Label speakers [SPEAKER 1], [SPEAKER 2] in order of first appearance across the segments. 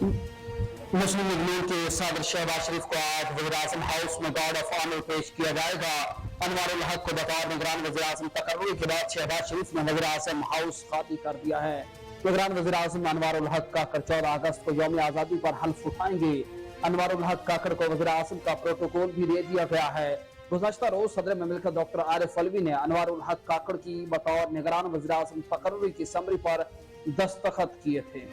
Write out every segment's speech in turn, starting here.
[SPEAKER 1] मुस्लिम league के सदर शहबाज शरीफ को आज वज़ीर-ए-आज़म हाउस में गार्ड ऑफ ऑनर पेश किया जाएगा। अनवारुल हक को बतौर निगरान वज़ीर-ए-आज़म तकर्रुर के बाद शहबाज शरीफ ने वज़ीर-ए-आज़म हाउस खाली कर दिया है। निगरान वज़ीर-ए-आज़म अनवारुल हक काकड़ 14 अगस्त को यौम आज़ादी पर हल्फ उठाएंगे। अनवारुल हक काकड़ को वज़ीर-ए-आज़म का प्रोटोकॉल भी दे दिया गया है। गुज़श्ता रोज सदर ममलिकत डॉक्टर आरिफ अलवी ने अनवारुल हक काकड़ की बतौर निगरान वज़ीर-ए-आज़म तकर्रुर की समरी पर दस्तखत किए थे।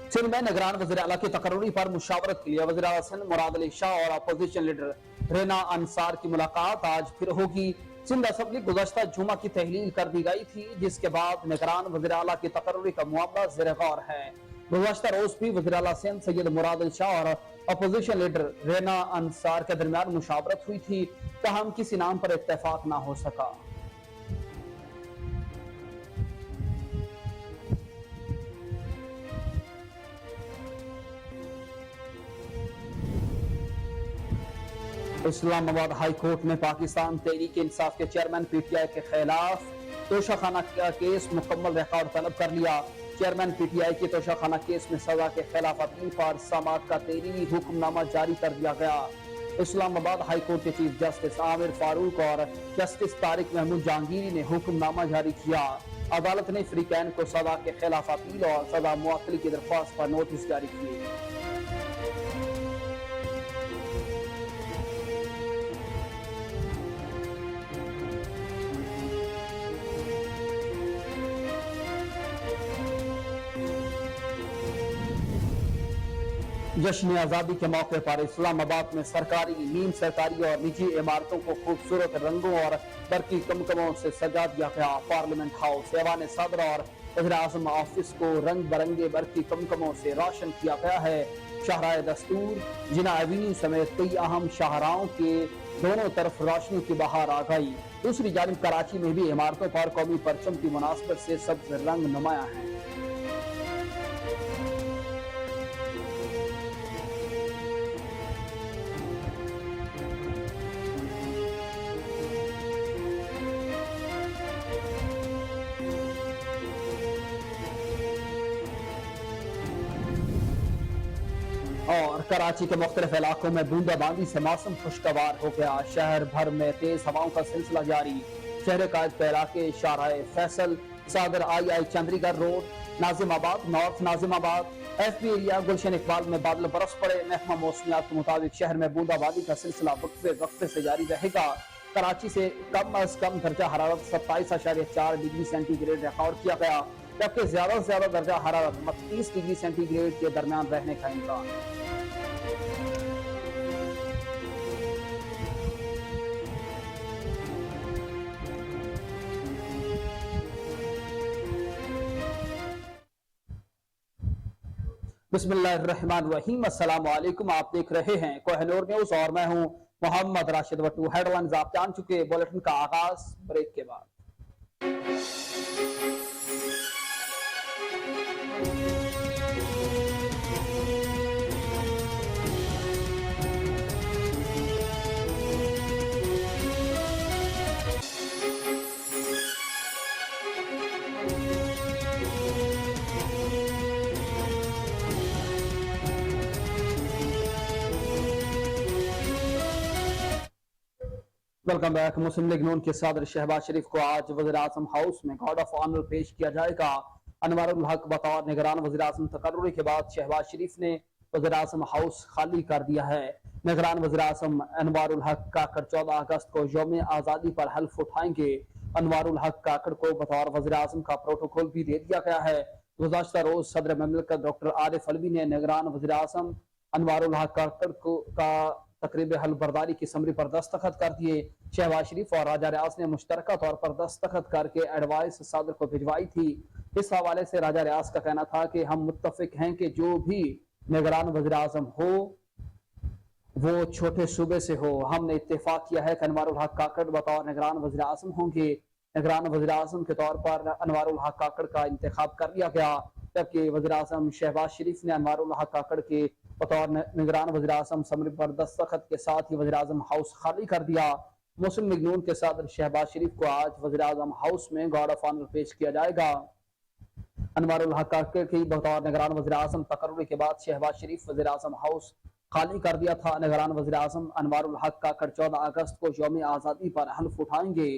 [SPEAKER 1] सिंध में निगरान वज़ीर आला की तकर्रुरी पर मुशावरत के लिए वज़ीर आला सिंध मुराद अली शाह और अपोजिशन लीडर रेना अंसार की मुलाकात आज फिर होगी। सिंध असेंबली गुज़श्ता जुमा की तहलील कर दी गई थी, जिसके बाद निगरान वज़ीर आला की तकर्रुरी का मामला ज़ेर गौर है। गुज़श्ता रोज भी वज़ीर आला सिंध सैयद मुराद अली शाह और अपोजिशन लीडर रेना अंसार के दरमियान मुशावरत हुई थी, ताहम किसी नाम पर इत्तेफाक ना हो सका। इस्लामाबाद हाई कोर्ट में पाकिस्तान तहरीक इंसाफ के चेयरमैन पीटीआई के खिलाफ तोशाखाना का केस मुकम्मल रिकॉर्ड तलब कर लिया। चेयरमैन पीटीआई के तोशाखाना केस में सजा के खिलाफ अपील पर समाअत का तहरीरी हुक्मनामा जारी कर दिया गया। इस्लामाबाद हाई कोर्ट के चीफ जस्टिस आमिर फारूक और जस्टिस तारिक महमूद जहांगीरी ने हुक्मनामा जारी किया। अदालत ने फ्रीकैन को सजा के खिलाफ अपील और सजा मुअत्तली की दरख्वास्त पर नोटिस जारी किए। जश्न आज़ादी के मौके पर इस्लामाबाद में सरकारी, नीम सरकारी और निजी इमारतों को खूबसूरत रंगों और बरकी कमकमों से सजा दिया गया। पार्लियामेंट हाउस, ऐवान सदर और वज़ीर-ए-आज़म ऑफिस को रंग बरंगे बरकी कमकमों से रोशन किया गया है। शाहराह दस्तूर, जिना एवेन्यू समेत कई अहम शाहराहों के दोनों तरफ रोशनी की बहार आ गई। दूसरी जानिब कराची में भी इमारतों पर कौमी परचम की मुनासबत से सब्ज रंग नुमाया है। और कराची के मुख्तलिफ इलाकों में बूंदाबांदी से मौसम खुशगवार हो गया। शहर भर में तेज हवाओं का सिलसिला जारी। शहर कायद के इलाके Shahrah Faisal, Saddar I Chundrigar road, Nazimabad, north Nazimabad, FB area, Gulshan Iqbal में बादल बरस पड़े। महकमा मौसमियात के मुताबिक शहर में बूंदाबांदी का सिलसिला वक्फे वक्फे से जारी रहेगा। कराची से कम अज कम दर्जा हरारत 27.4 डिग्री सेंटीग्रेड रिकॉर्ड किया गया, जबकि ज्यादा से ज्यादा दर्जा हरारत 32 डिग्री सेंटीग्रेड के दरमियान रहने का इम्कान है। बिस्मिल्लाहिर्रहमानिर्रहीम, अस्सलाम वालेकुम। आप देख रहे हैं कोहिनूर न्यूज और मैं हूं मोहम्मद राशिद वट्टू। हेडलाइंस आप जान चुके। बुलेटिन का आगाज ब्रेक के बाद। Welcome back. मुस्लिम लीग नून के सदर शहबाज शरीफ को आज वज़ीर-ए-आज़म हाउस में गार्ड ऑफ ऑनर पेश किया जाएगा। अनवारुल हक बतौर निगरान वज़ीर-ए-आज़म तकर्रुरी के बाद शहबाज शरीफ ने वज़ीर-ए-आज़म हाउस खाली कर दिया है। निगरान वज़ीर-ए-आज़म अनवारुल हक काकड़ 14 अगस्त को यौम आज़ादी पर हल्फ उठाएंगे। अनवारुल हक काकड़ को बतौर वज़ीर-ए-आज़म का प्रोटोकॉल भी दे दिया गया है। गुज़श्ता रोज सदर ममलिकत डॉक्टर आरिफ अलवी ने निगरान वज़ीर-ए-आज़म अनवारुल हक काकड़ का तकरीब हल बर्दारी की समरी पर दस्तखत कर दिए। शहबाज शरीफ और राजा रियाज ने मुश्तरका तौर पर दस्तखत करके एडवाइस सदर को भिजवाई थी। इस हवाले से राजा रियाज का कहना था कि हम मुत्तफिक हैं कि जो भी निगरान वज़ीर-ए-आज़म हो वो छोटे सूबे से हो। हमने इत्तेफाक किया है कि अनवारुल हक काकड़ बतौर निगरान वज़ीर-ए-आज़म होंगे। निगरान वज़ीर-ए-आज़म के तौर पर अनवारुल हक काकड़ का इंतखाब कर लिया गया, जबकि वज़ीर-ए-आज़म शहबाज शरीफ ने अनवारुल हक काकड़ के बतौर निगरान वज़ीर-ए-आज़म समरी पर दस्तखत के साथ ही वज़ीर-ए-आज़म हाउस खाली कर दिया। मुस्लिम लीग नून के सदर शहबाज शरीफ को आज वज़ीर-ए-आज़म हाउस में गार्ड ऑफ ऑनर पेश किया जाएगा। अनवारुल हक काकड़ की बतौर निगरान वज़ीर आज़म तकर्रुर के बाद शहबाज शरीफ वज़ीर आज़म हाउस खाली कर दिया था। निगरान वज़ीर आज़म अनवारुल हक काकड़ 14 अगस्त को यौम आज़ादी पर हल्फ उठाएंगे।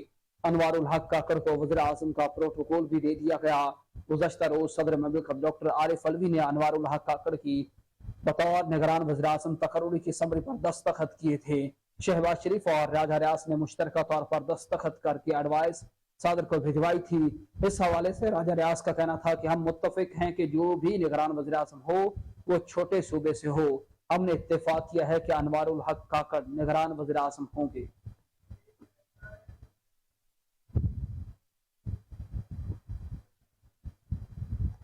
[SPEAKER 1] अनवारुल हक काकड़ को वज़ीर आज़म का प्रोटोकॉल भी दे दिया गया। गुज़श्ता रोज सदर ममलिकत डॉक्टर आरिफ अलवी ने अनवारुल हक काकड़ की बतौर निगरान वज़ीर आज़म तकर्रुरी की समरी पर दस्तखत किए थे। शहबाज शरीफ और राजा रियाज ने मुश्तरका तौर पर दस्तखत करके एडवाइस सदर को भिजवाई थी। इस हवाले से राजा रियाज का कहना था कि हम मुत्तफिक हैं कि जो भी निगरान वज़ीर आज़म हो वो छोटे सूबे से हो। हमने इत्तेफाक किया है कि अनवारुल हक काकड़ निगरान वज़ीर आज़म होंगे।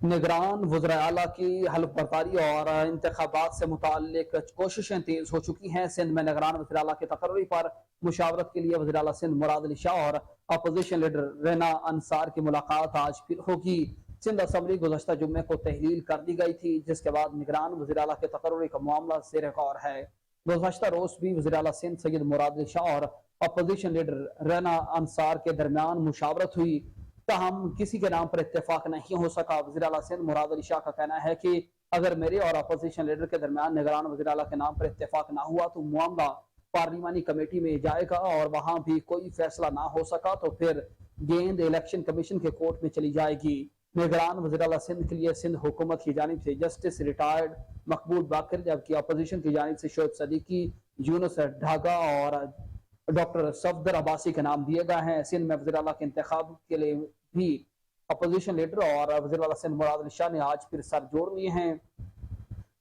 [SPEAKER 1] निगरान वज़ीर आला की हल्फ बर्दारी और इंतखाबात से मुताल्लिक कोशिशें तेज हो चुकी हैं। सिंध में निगरान वज़ीर आला की तकर्री पर मुशावरत के लिए वज़ीर आला सिंध मुराद अली शाह और अपोजिशन लीडर रैना अंसार की मुलाकात आज फिर होगी। सिंध असम्बली गुज़श्ता जुम्मे को तहलील कर दी गई थी, जिसके बाद निगरान वज़ीर आला की तकर्री का मामला ज़ेर गौर है। गुज़श्ता रोज भी वज़ीर आला सिंध सैयद मुराद अली शाह और अपोजिशन लीडर रैना अंसार के दरमियान मुशावरत हुई, ताहम किसी के नाम पर इत्तेफाक नहीं हो सका। वज़ीर आला सिंध मुराद अली शाह का कहना है कि अगर मेरे और अपोजिशन लीडर के दरमियान निगरान वज़ीर आला के नाम पर इत्तेफाक ना हुआ तो मामला पार्लिमानी कमेटी में जाएगा और वहां भी कोई फैसला ना हो सका तो फिर गेंद इलेक्शन कमीशन के कोर्ट में चली जाएगी। निगरान वज़ीर आला सिंध के लिए सिंध हुकूमत की जानिब से जस्टिस रिटायर्ड मकबूल बाकर, जबकि अपोजिशन की जानिब से शोएब सदीकी, यूनुस ढागा और डॉक्टर सफदर अब्बासी के नाम दिए गए हैं। सिंध में वज़ीर आला के इंतखाब के लिए भी अपोजिशन लीडर और वज़ीर आला सिंध मुराद अली शाह ने आज फिर सर जोड़ लिए हैं।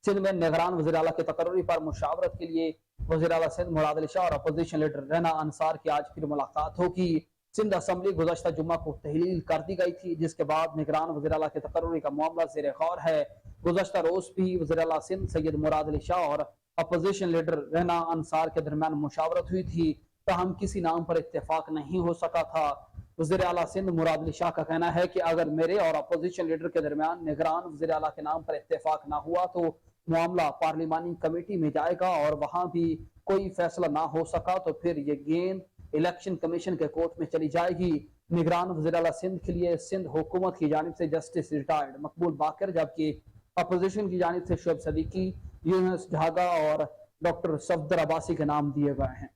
[SPEAKER 1] सिंध में निगरान वज़ीर आला की तकर्री पर मुशावरत के लिए वज़ीर आला सिंध मुराद अली शाह और अपोजिशन लीडर रैना अंसार की आज फिर मुलाकात होगी। सिंध असम्बली गुज़श्ता जुम्मा को तहलील कर दी गई थी, जिसके बाद निगरान वज़ीर आला की तकर्री का मामला ज़ेर गौर है। गुज़श्ता रोज भी वज़ीर आला सिंध सैयद मुराद अली शाह और अपोजिशन लीडर रैना अंसार के दरमियान मुशावरत हुई थी, ताहम किसी नाम पर इत्तेफाक नहीं हो सका था। वज़ीर आला सिंध मुराद अली शाह का कहना है कि अगर मेरे और अपोजिशन लीडर के दरमियान निगरान वज़ीर आला के नाम पर इत्तेफाक ना हुआ तो मामला पार्लिमानी कमेटी में जाएगा और वहां भी कोई फैसला ना हो सका तो फिर ये गेंद इलेक्शन कमीशन के कोर्ट में चली जाएगी। निगरान वज़ीर आला सिंध के लिए सिंध हुकूमत की जानिब से जस्टिस रिटायर्ड मकबूल बाकर, जबकि अपोजिशन की जानिब से शोएब सदीकी, यूनुस ढागा और डॉक्टर सफदर अब्बासी के नाम दिए गए हैं।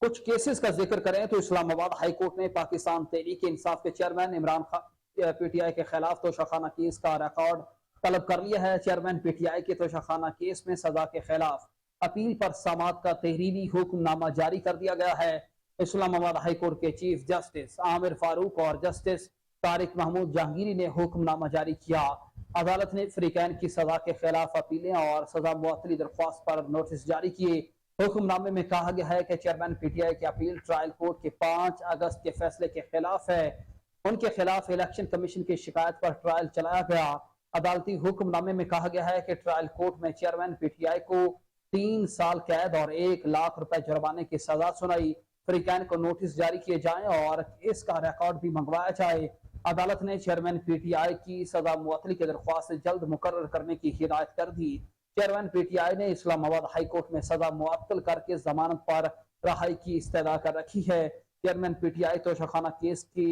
[SPEAKER 1] कुछ केसेस का जिक्र करें तो इस्लामाबाद हाई कोर्ट ने पाकिस्तान तहरीक इंसाफ के चेयरमैन इमरान खान पीटीआई के खिलाफ तोशाखाना केस का रिकॉर्ड तलब कर लिया है। चेयरमैन पीटीआई के तोशाखाना केस में सजा के खिलाफ अपील पर समाअत का तहरीरी हुक्मनामा जारी कर दिया गया है। इस्लामाबाद हाई कोर्ट के चीफ जस्टिस आमिर फारूक और जस्टिस तारिक महमूद जहांगीरी ने हुक्मनामा जारी किया। अदालत ने फ्रीकैन की सजा के खिलाफ अपीलें और सजा मुअत्तली दरख्वास्त पर नोटिस जारी किए। हुक्मनामे में कहा गया है कि चेयरमैन पीटीआई की अपील ट्रायल कोर्ट के 5 अगस्त के फैसले के खिलाफ है। उनके खिलाफ इलेक्शन कमीशन की शिकायत पर ट्रायल चलाया गया। अदालती हुक्मनामे में कहा गया है कि ट्रायल कोर्ट में चेयरमैन पीटीआई को 3 साल कैद और 1 लाख रुपए जुर्माने की सजा सुनाई। फ्रीकैन को नोटिस जारी किए जाएं और इसका रिकॉर्ड भी मंगवाया जाए। अदालत ने चेयरमैन पीटीआई की सजा मुअत्तली की दरख्वास्त जल्द मुकर्रर करने की हिदायत कर दी। चेयरमैन पीटीआई ने इस्लामाबाद हाई कोर्ट में सजा मुअत्तल करके जमानत पर रहाई की इस्तदा कर रखी है। चेयरमैन पीटीआई तोशाखाना केस की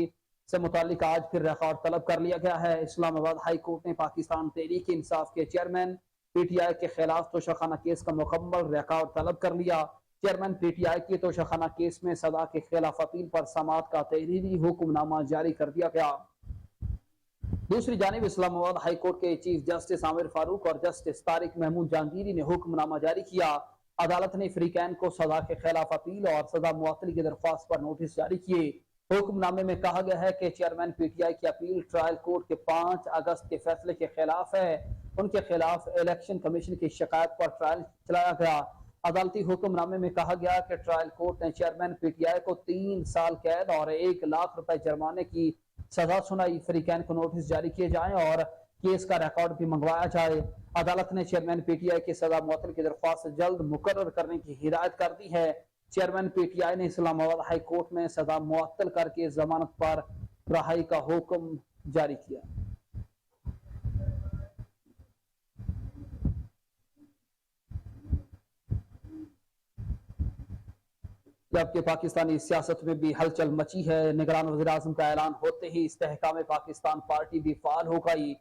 [SPEAKER 1] से मुतालिक आज फिर रिकॉर्ड तलब कर लिया गया है। इस्लामाबाद हाई कोर्ट ने पाकिस्तान तहरीक इंसाफ के चेयरमैन पीटीआई के खिलाफ तोशाखाना केस का मुकम्मल रिकॉर्ड तलब कर लिया। चेयरमैन पीटीआई के तोशाखाना केस में सजा के खिलाफ अपील पर समाअत का तहरीरी हुक्मनामा जारी कर दिया गया। दूसरी जानिब इस्लामाबाद हाई कोर्ट के चीफ जस्टिस आमिर फारूक और जस्टिस तारिक महमूद जहांगीरी ने हुक्मनामा जारी किया। अदालत ने फ्रीकैन को सजा के खिलाफ अपील और सजा मुअत्तली की दरख्वास्त पर नोटिस जारी किए। हुक्मनामे में कहा गया है कि चेयरमैन पीटीआई की अपील ट्रायल कोर्ट के 5 अगस्त के फैसले के खिलाफ है। उनके खिलाफ इलेक्शन कमीशन की शिकायत पर ट्रायल चलाया गया। अदालती हुक्मनामे में कहा गया कि ट्रायल कोर्ट ने चेयरमैन पीटीआई को 3 साल कैद और 1 लाख रुपए जुर्माने की सजा सुनाई। फ्रीकैन को नोटिस जारी किए जाएं और केस का रिकॉर्ड भी मंगवाया जाए। अदालत ने चेयरमैन पीटीआई की सजा मुअत्तल की दरख्वास्त जल्द मुकर्रर करने की हिदायत कर दी है। चेयरमैन पीटीआई ने इस्लामाबाद हाई कोर्ट में सजा मुअत्तल करके जमानत पर रहाई का हुक्म जारी किया। जबकि पाकिस्तानी सियासत में भी हलचल मची है। निगरान वज़ीर आज़म का ऐलान होते ही इस्तेहकाम पाकिस्तान पार्टी भी फाल हो गई।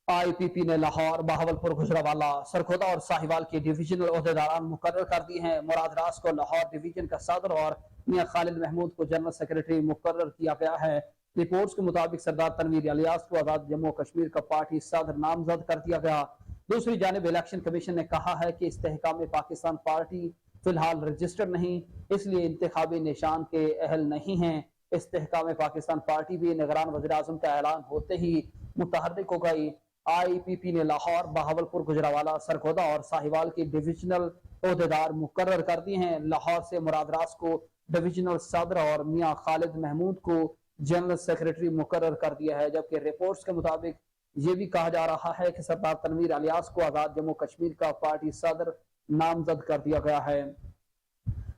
[SPEAKER 1] IPP ने लाहौर, बहावलपुर, गुजरावाला, सरखोदा और साहिवाल के डिविजनल ओहदेदारान मुकर्रर कर दिए हैं। मुराद रास को लाहौर डिवीजन का सदर और मियां खालिद महमूद को जनरल सेक्रेटरी मुकर्रर किया गया है। रिपोर्ट्स के मुताबिक सरदार तनवीर इलियास को आजाद जम्मू कश्मीर का पार्टी सदर नामजद कर दिया गया। दूसरी जानिब इलेक्शन कमीशन ने कहा है कि इस्तेहकाम पाकिस्तान पार्टी फिलहाल रजिस्टर्ड नहीं, इसलिए इंतखाबी निशान के अहल नहीं है। इस्तेहकाम पाकिस्तान पार्टी भी निगरान वज़ीर आज़म का ऐलान होते ही मुतहर्रिक हो गई। IPP ने लाहौर, बहावलपुर, गुजरावाला, सरखोदा और साहिवाल के डिविजनल ओहदेदार मुकर्रर कर दिए हैं। लाहौर से मुराद रास को डिविजनल सदर और मियां खालिद महमूद को जनरल सेक्रेटरी मुकर्रर कर दिया है। जबकि रिपोर्ट्स के मुताबिक ये भी कहा जा रहा है कि सरदार तनवीर इलियास को आजाद जम्मू कश्मीर का पार्टी सदर नामजद कर दिया गया है।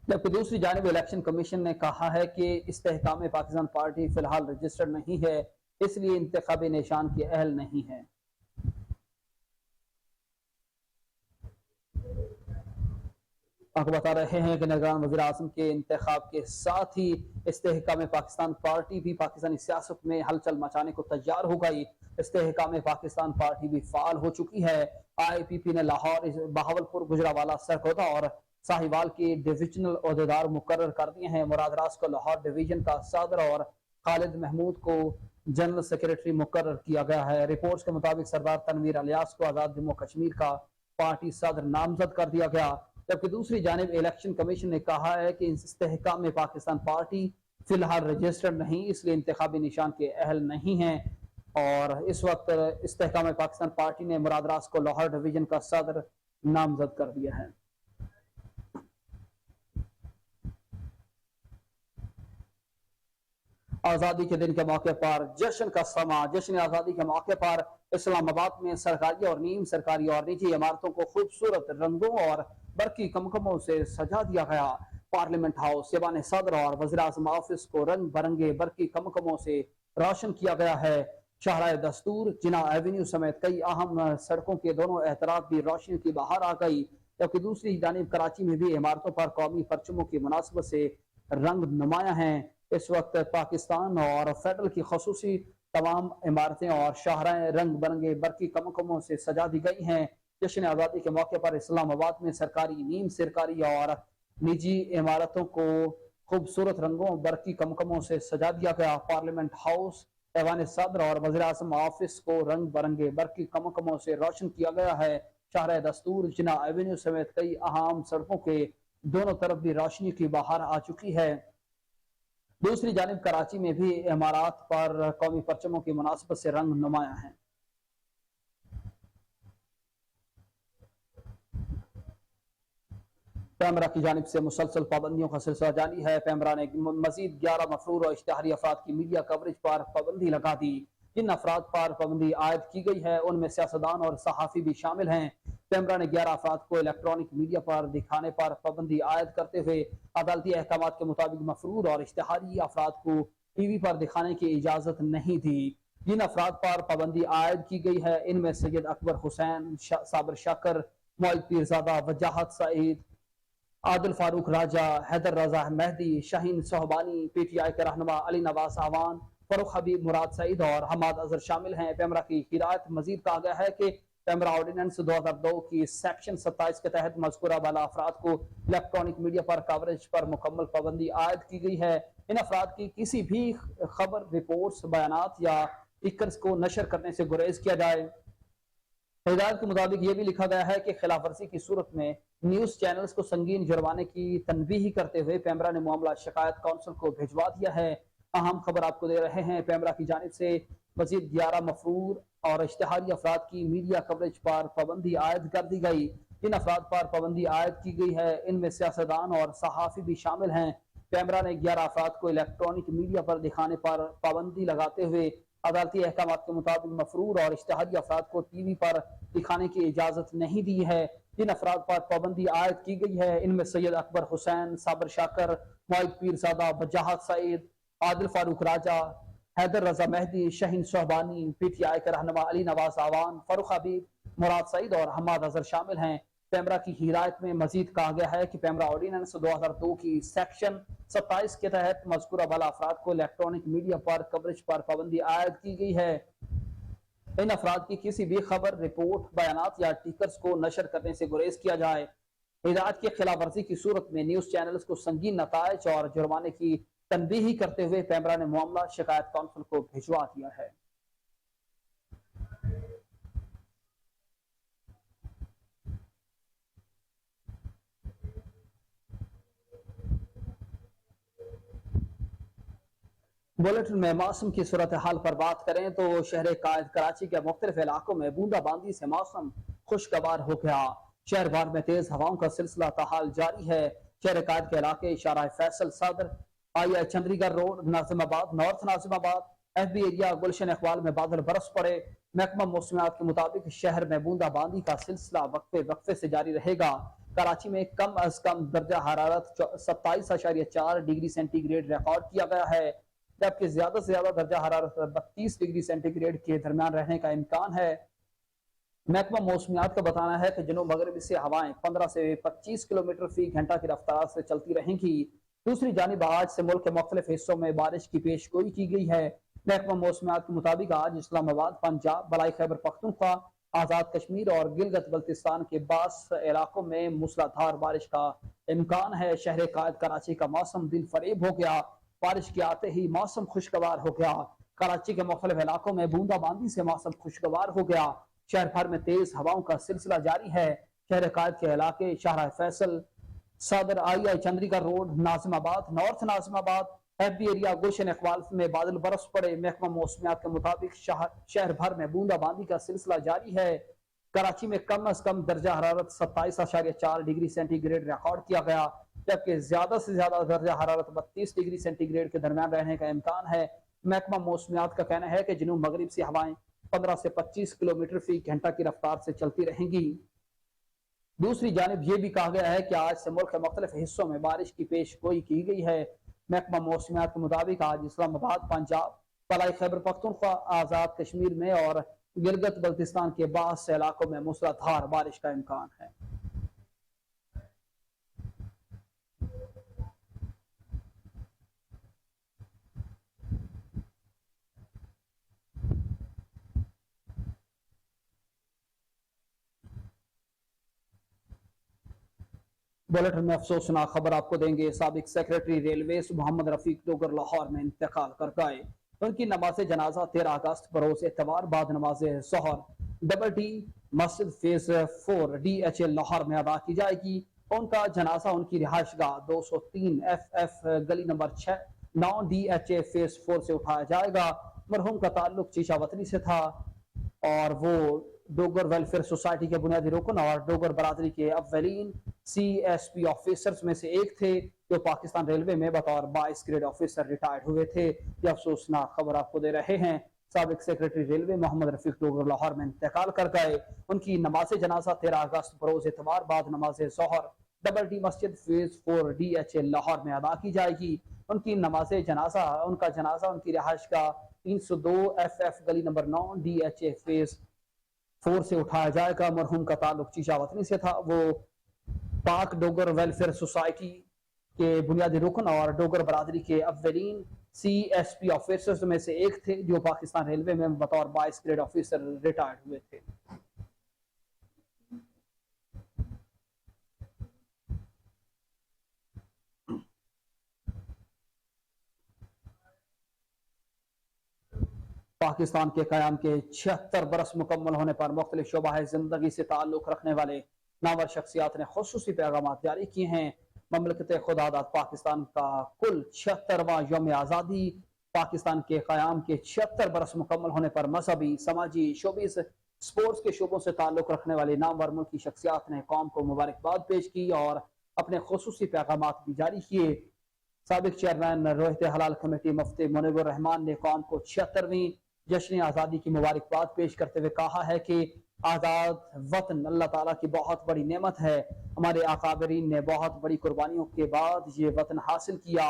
[SPEAKER 1] जबकि दूसरी जानिब इलेक्शन कमीशन ने कहा है कि इस्तेहकाम पाकिस्तान पार्टी फिलहाल रजिस्टर्ड नहीं है, इसलिए इंतखाबी निशान के अहल नहीं है। आपको बता रहे हैं कि निगरान वज़ीर आज़म के इंतखाब के साथ ही इस्तेहकाम पाकिस्तान पार्टी भी पाकिस्तानी सियासत में हलचल मचाने को तैयार हो गई। इस्तेहकाम पाकिस्तान पार्टी भी फाल हो चुकी है। IPP ने लाहौर, बहावलपुर, गुजरावाला, सरखोदा और साहिवाल के डिविजनल ओहदेदार मुकर्रर कर दिए हैं। मुराद रास को लाहौर डिवीजन का सदर और खालिद महमूद को जनरल सेक्रेटरी मुकर्रर किया गया है। रिपोर्ट्स के मुताबिक सरदार तनवीर इलियास को आजाद जम्मू कश्मीर का पार्टी सदर नामजद कर दिया गया। जबकि दूसरी जानिब इलेक्शन कमीशन ने कहा है कि इस्तेहकाम में पाकिस्तान पार्टी फिलहाल रजिस्टर्ड नहीं, इसलिए इंतखाबी निशान के अहल नहीं है। और इस वक्त इस्तेहकाम पाकिस्तान पार्टी ने मुराद रास को लाहौर डिवीजन का सदर नामजद कर दिया है। आजादी के दिन के मौके पर जश्न का समा। जश्न आजादी के मौके पर इस्लामाबाद में सरकारी और नीम सरकारी और निजी इमारतों को खूबसूरत रंगों और बरकी कमकमों से सजा दिया गया। पार्लियामेंट हाउस, ऐवान सदर और वज़ीर आज़म ऑफिस को रंग बिरंगे बरकी कमकमों से रोशन किया गया है। शाहराह दस्तूर, जिना एवेन्यू समेत कई अहम सड़कों के दोनों एतराफ भी रोशनी की बाहर आ गई। जबकि दूसरी जानिब कराची में भी इमारतों पर कौमी परचमों की मुनासबत से रंग नुमाया है। इस वक्त पाकिस्तान और फेडरल की खसूसी तमाम इमारतें और शाहराएं रंग बिरंगे बरकी कमकमों से सजा दी गई हैं। जश्न आज़ादी के मौके पर इस्लामाबाद में सरकारी, नीम सरकारी और निजी इमारतों को खूबसूरत रंगों बरकी कमकमों से सजा दिया गया। पार्लियामेंट हाउस, ऐवान सदर और वज़ीर आज़म ऑफिस को रंग बिरंगे बरकी कमकमों से रोशन किया गया है। शाहराह दस्तूर, जिना एवेन्यू समेत कई अहम सड़कों के दोनों तरफ भी रोशनी की बाहर आ चुकी है। दूसरी जानिब कराची में भी इमारत पर कौमी परचमों की मुनासबत से रंग नुमाया है। पैमरा की जानिब से मुसलसल पाबंदियों का सिलसिला जारी है। पैमरा ने मजीद 11 मफरूर और इश्तिहारी अफराद की मीडिया कवरेज पर पाबंदी लगा दी। जिन अफराद पर पाबंदी आयद की गई है उनमें सियासतदान और सहाफ़ी भी शामिल हैं। पैमरा ने 11 अफराद को इलेक्ट्रॉनिक मीडिया पर दिखाने पर पाबंदी आयद करते हुए अदालती अहकाम के मुताबिक मफरूर और इश्तिहारी अफराद को TV पर दिखाने की इजाज़त नहीं दी। जिन अफराद पर पाबंदी आयद की गई है इनमें सैयद अकबर हुसैन, साबिर शाकर, मोइद पीरजादा, वजाहत सईद, आदिल फारूक राजा, हैदर रजा मेहदी, शाहीन सोहबानी, PTI के रहनुमा अली नवाज आवान, फरूख हबीब, मुराद सईद और हमाद अजहर शामिल हैं। पैमरा की हिदायत मजीद कहा गया है कि पैमरा ऑर्डिनेंस 2002 की सेक्शन 27 के तहत मज़कूरा वाला अफराद को इलेक्ट्रॉनिक मीडिया पर कवरेज पर मुकम्मल पाबंदी आयद की गई है। इन अफराद की किसी भी खबर, रिपोर्ट्स, बयानात या स्टिकर्स को नशर करने से गुरेज किया जाए। हिदायत के मुताबिक ये भी लिखा गया है कि खिलाफ वर्जी की सूरत में न्यूज चैनल्स को संगीन जुर्माने की तनबीह करते हुए पैमरा ने मामला शिकायत काउंसिल को भिजवा दिया है। अहम खबर आपको दे रहे हैं, पैमरा की जानिब से मजीद 11 मफरूर और इश्तिहारी अफराद की मीडिया कवरेज पर पाबंदी आयद कर दी गई। जिन अफराद पर पाबंदी आयद की गई है इनमें सियासतदान और सहाफ़ी भी शामिल हैं। पैमरा ने 11 अफराद को इलेक्ट्रॉनिक मीडिया पर दिखाने पर पाबंदी लगाते हुए अदालती अहकाम के मुताबिक मफरूर और इश्तिहारी अफराद को TV पर दिखाने की इजाज़त नहीं दी है। जिन अफराद पर पाबंदी आयद की गई है इनमें सैयद अकबर हुसैन, साबिर शाकर, मोइद पीरजादा, वजाहत सईद, आदिल फारूक राजा, हैदर रजा मेहदी, शाहीन सोहबानी, PTI के रहनुमा अली नवाज आवान, फरूख हबीब, मुराद सईद और हमाद अजहर शामिल हैं। पैमरा की हिदायत में मजीद कहा गया है कि पैमरा ऑर्डिनेंस 2002 की सेक्शन 27 के तहत मजकूरा वाला अफराद को इलेक्ट्रॉनिक मीडिया पर कवरेज पर पाबंदी आयद की गई है। इन अफराद की किसी भी खबर, रिपोर्ट, बयानात या टिकर्स को नशर करने से गुरेज किया जाए। हिदायत की खिलाफ वर्जी की सूरत में न्यूज चैनल्स को संगीन नतायज और जुर्माने की तनबीही करते हुए पैमरा ने मामला शिकायत काउंसिल को भिजवा दिया है। बुलेटिन में मौसम की सूरत हाल पर बात करें तो शहर कायद कराची के मुख्तलिफ इलाकों में बूंदाबांदी से मौसम खुशगवार हो गया। शहर भर में तेज हवाओं का सिलसिला ताहाल जारी है। शहर कायद के इलाके इशारा Faisal, Saddar, I Chundrigar road, Nazimabad, north Nazimabad, FB area, Gulshan Iqbal में बादल बरस पड़े। महकमा मौसमियात के मुताबिक शहर में बूंदाबांदी का सिलसिला वक्फे वक्फे से जारी रहेगा। कराची में कम अज कम दर्जा हरारत 27.4 डिग्री सेंटीग्रेड रिकॉर्ड किया गया है, जबकि ज्यादा से ज्यादा दर्जा हरारत 32 डिग्री सेंटीग्रेड के दरमियान रहने का इम्कान है। महकमा मौसमियात का बताना है कि जनूब मगरबी से हवाएं 15 से 25 किलोमीटर फी घंटा की रफ्तार से चलती रहेंगी। दूसरी जानिब आज से मुल्क के मुख्तलिफ हिस्सों में बारिश की पेशगोई की गई है। महकमा मौसमियात के मुताबिक आज इस्लामाबाद, पंजाब, बलाई खैबर पख्तूनख्वा, आजाद कश्मीर और गिलगित बल्तिस्तान के बास इलाकों में मूसलाधार बारिश का इम्कान है। शहर कायद कराची का मौसम दिल फरेब हो गया। बारिश के आते ही मौसम खुशगवार हो गया। कराची के मुख्तलिफ इलाकों में बूंदाबांदी से मौसम खुशगवार हो गया। शहर भर में तेज हवाओं का सिलसिला जारी है। शहर कायद के इलाके Shahrah Faisal, Saddar, I Chundrigar road, Nazimabad, north Nazimabad, FB area, Gulshan Iqbal में बादल बरस पड़े। महकमा मौसमियात के मुताबिक शहर भर में बूंदाबांदी का सिलसिला जारी है। कराची में कम अज कम दर्जा हरारत 27.4 डिग्री सेंटीग्रेड रिकॉर्ड किया गया, जबकि ज्यादा से ज्यादा दर्जा हरारत 32 डिग्री सेंटीग्रेड के दरमियान रहने का इम्कान है। महकमा मौसमियात का कहना है कि जनूब मगरिब से हवाएं 15 से 25 किलोमीटर फी घंटा की रफ्तार से चलती रहेंगी। दूसरी जानिब यह भी कहा गया है कि आज से मुल्क के मुख्तलिफ हिस्सों में बारिश की पेशगोई की गई है। महकमा मौसमियात के मुताबिक आज इस्लामाबाद, पंजाब, बलाई खैबर पख्तूनख्वा, आजाद कश्मीर में और गिलगित बल्तिस्तान के बाद से इलाकों में मूसलाधार बारिश का इम्कान है। बुलेटिन में अफसोसनाक खबर आपको देंगे। साबिक सेक्रेटरी रेलवे मोहम्मद रफीक डोगर लाहौर में इंतकाल कर गए। उनकी नमाज जनाजा 13 अगस्त बरोज एतवार बाद नमाज ज़ोहर DD मस्जिद फेज 4 DHA लाहौर में अदा की जाएगी। उनका जनाजा उनकी रिहाइश गाह 203 FF गली नंबर 6 9 DHA फेज 4 से उठाया जाएगा। मरहूम का ताल्लुक चीशा वतनी से था और वो डोगर वेलफेयर सोसाइटी के बुनियादी रुकन और डोगर बरादरी के अव्वलीन CSP ऑफिसर्स में से एक थे, जो पाकिस्तान रेलवे में बतौर 22 ग्रेड ऑफिसर रिटायर्ड हुए थे। यह अफसोसनाक खबर आपको दे रहे हैं। साबिक सेक्रेटरी रेलवे मोहम्मद रफीक डोगर लाहौर में इंतकाल कर गए। उनकी नमाज जनाजा 13 अगस्त बरोज एतवार बाद नमाज ज़ोहर DD मस्जिद फेज 4 DHA लाहौर में अदा की जाएगी। उनका जनाजा उनकी रिहाइश का 302 FF गली नंबर 9 DHA फेज 4 से उठाया जाएगा। मरहूम का ताल्लुक चीशा वतनी से था। वो पाक डोगर वेलफेयर सोसाइटी के बुनियादी रुकन और डोगर बरादरी के अव्वलीन CSP ऑफिसर्स में से एक थे, जो पाकिस्तान रेलवे में बतौर 22 ग्रेड ऑफिसर रिटायर्ड हुए थे। पाकिस्तान के क़याम के 76 बरस मुकम्मल होने पर मुख्तलिफ शोबा जिंदगी से ताल्लुक रखने वाले नामवर शख्सियात ने खुसूसी पैगाम जारी किए हैं। ममलकत खुदादाद पाकिस्तान का कुल 76वां यौम आज़ादी, पाकिस्तान के क़याम के 76 बरस मुकम्मल होने पर मजहबी, समाजी, शोबिस, स्पोर्ट्स के शोबों से ताल्लुक रखने वाले नामवर मुल्की शख्सियात ने कौम को मुबारकबाद पेश की और अपने खुसूसी पैगाम भी जारी किए। साबिक चेयरमैन रोहित हलाल कमेटी मुफ्ती मुनीबुर रहमान ने कौम को 76वीं जश्न आज़ादी की मुबारकबाद पेश करते हुए कहा है कि आज़ाद वतन अल्लाह ताला की बहुत बड़ी नेमत है। हमारे आकाबरीन ने बहुत बड़ी कुर्बानियों के बाद ये वतन हासिल किया।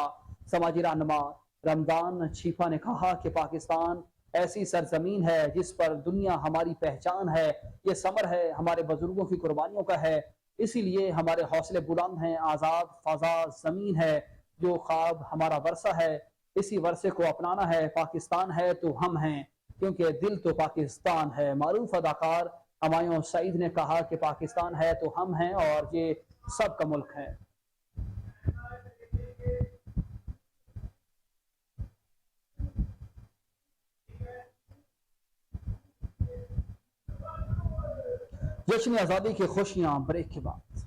[SPEAKER 1] समाजी रहनुमा रमजान छीफा ने कहा कि पाकिस्तान ऐसी सरजमीन है जिस पर दुनिया हमारी पहचान है। ये समर है हमारे बुजुर्गों की कुर्बानियों का है। इसीलिए हमारे हौसले बुलंद हैं, आज़ाद फ़ज़ा ज़मीन है, जो ख्वाब हमारा वर्षा है, इसी वर्षे को अपनाना है। पाकिस्तान है तो हम हैं, क्योंकि दिल तो पाकिस्तान है। मारूफ अदाकार हुमायूं सईद ने कहा कि पाकिस्तान है तो हम हैं और ये सबका मुल्क है। जश्न आज़ादी की खुशियां ब्रेक के बाद।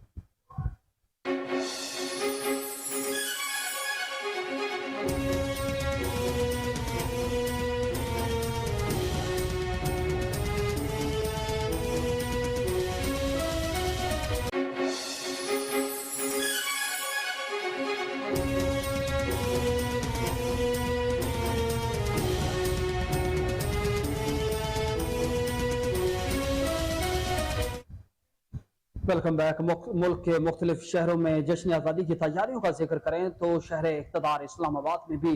[SPEAKER 1] Welcome back. मुल्क के मुख्तलिफ शहरों में जश्न आज़ादी की तैयारियों का जिक्र करें तो शहर इक़्तिदार इस्लामाबाद में भी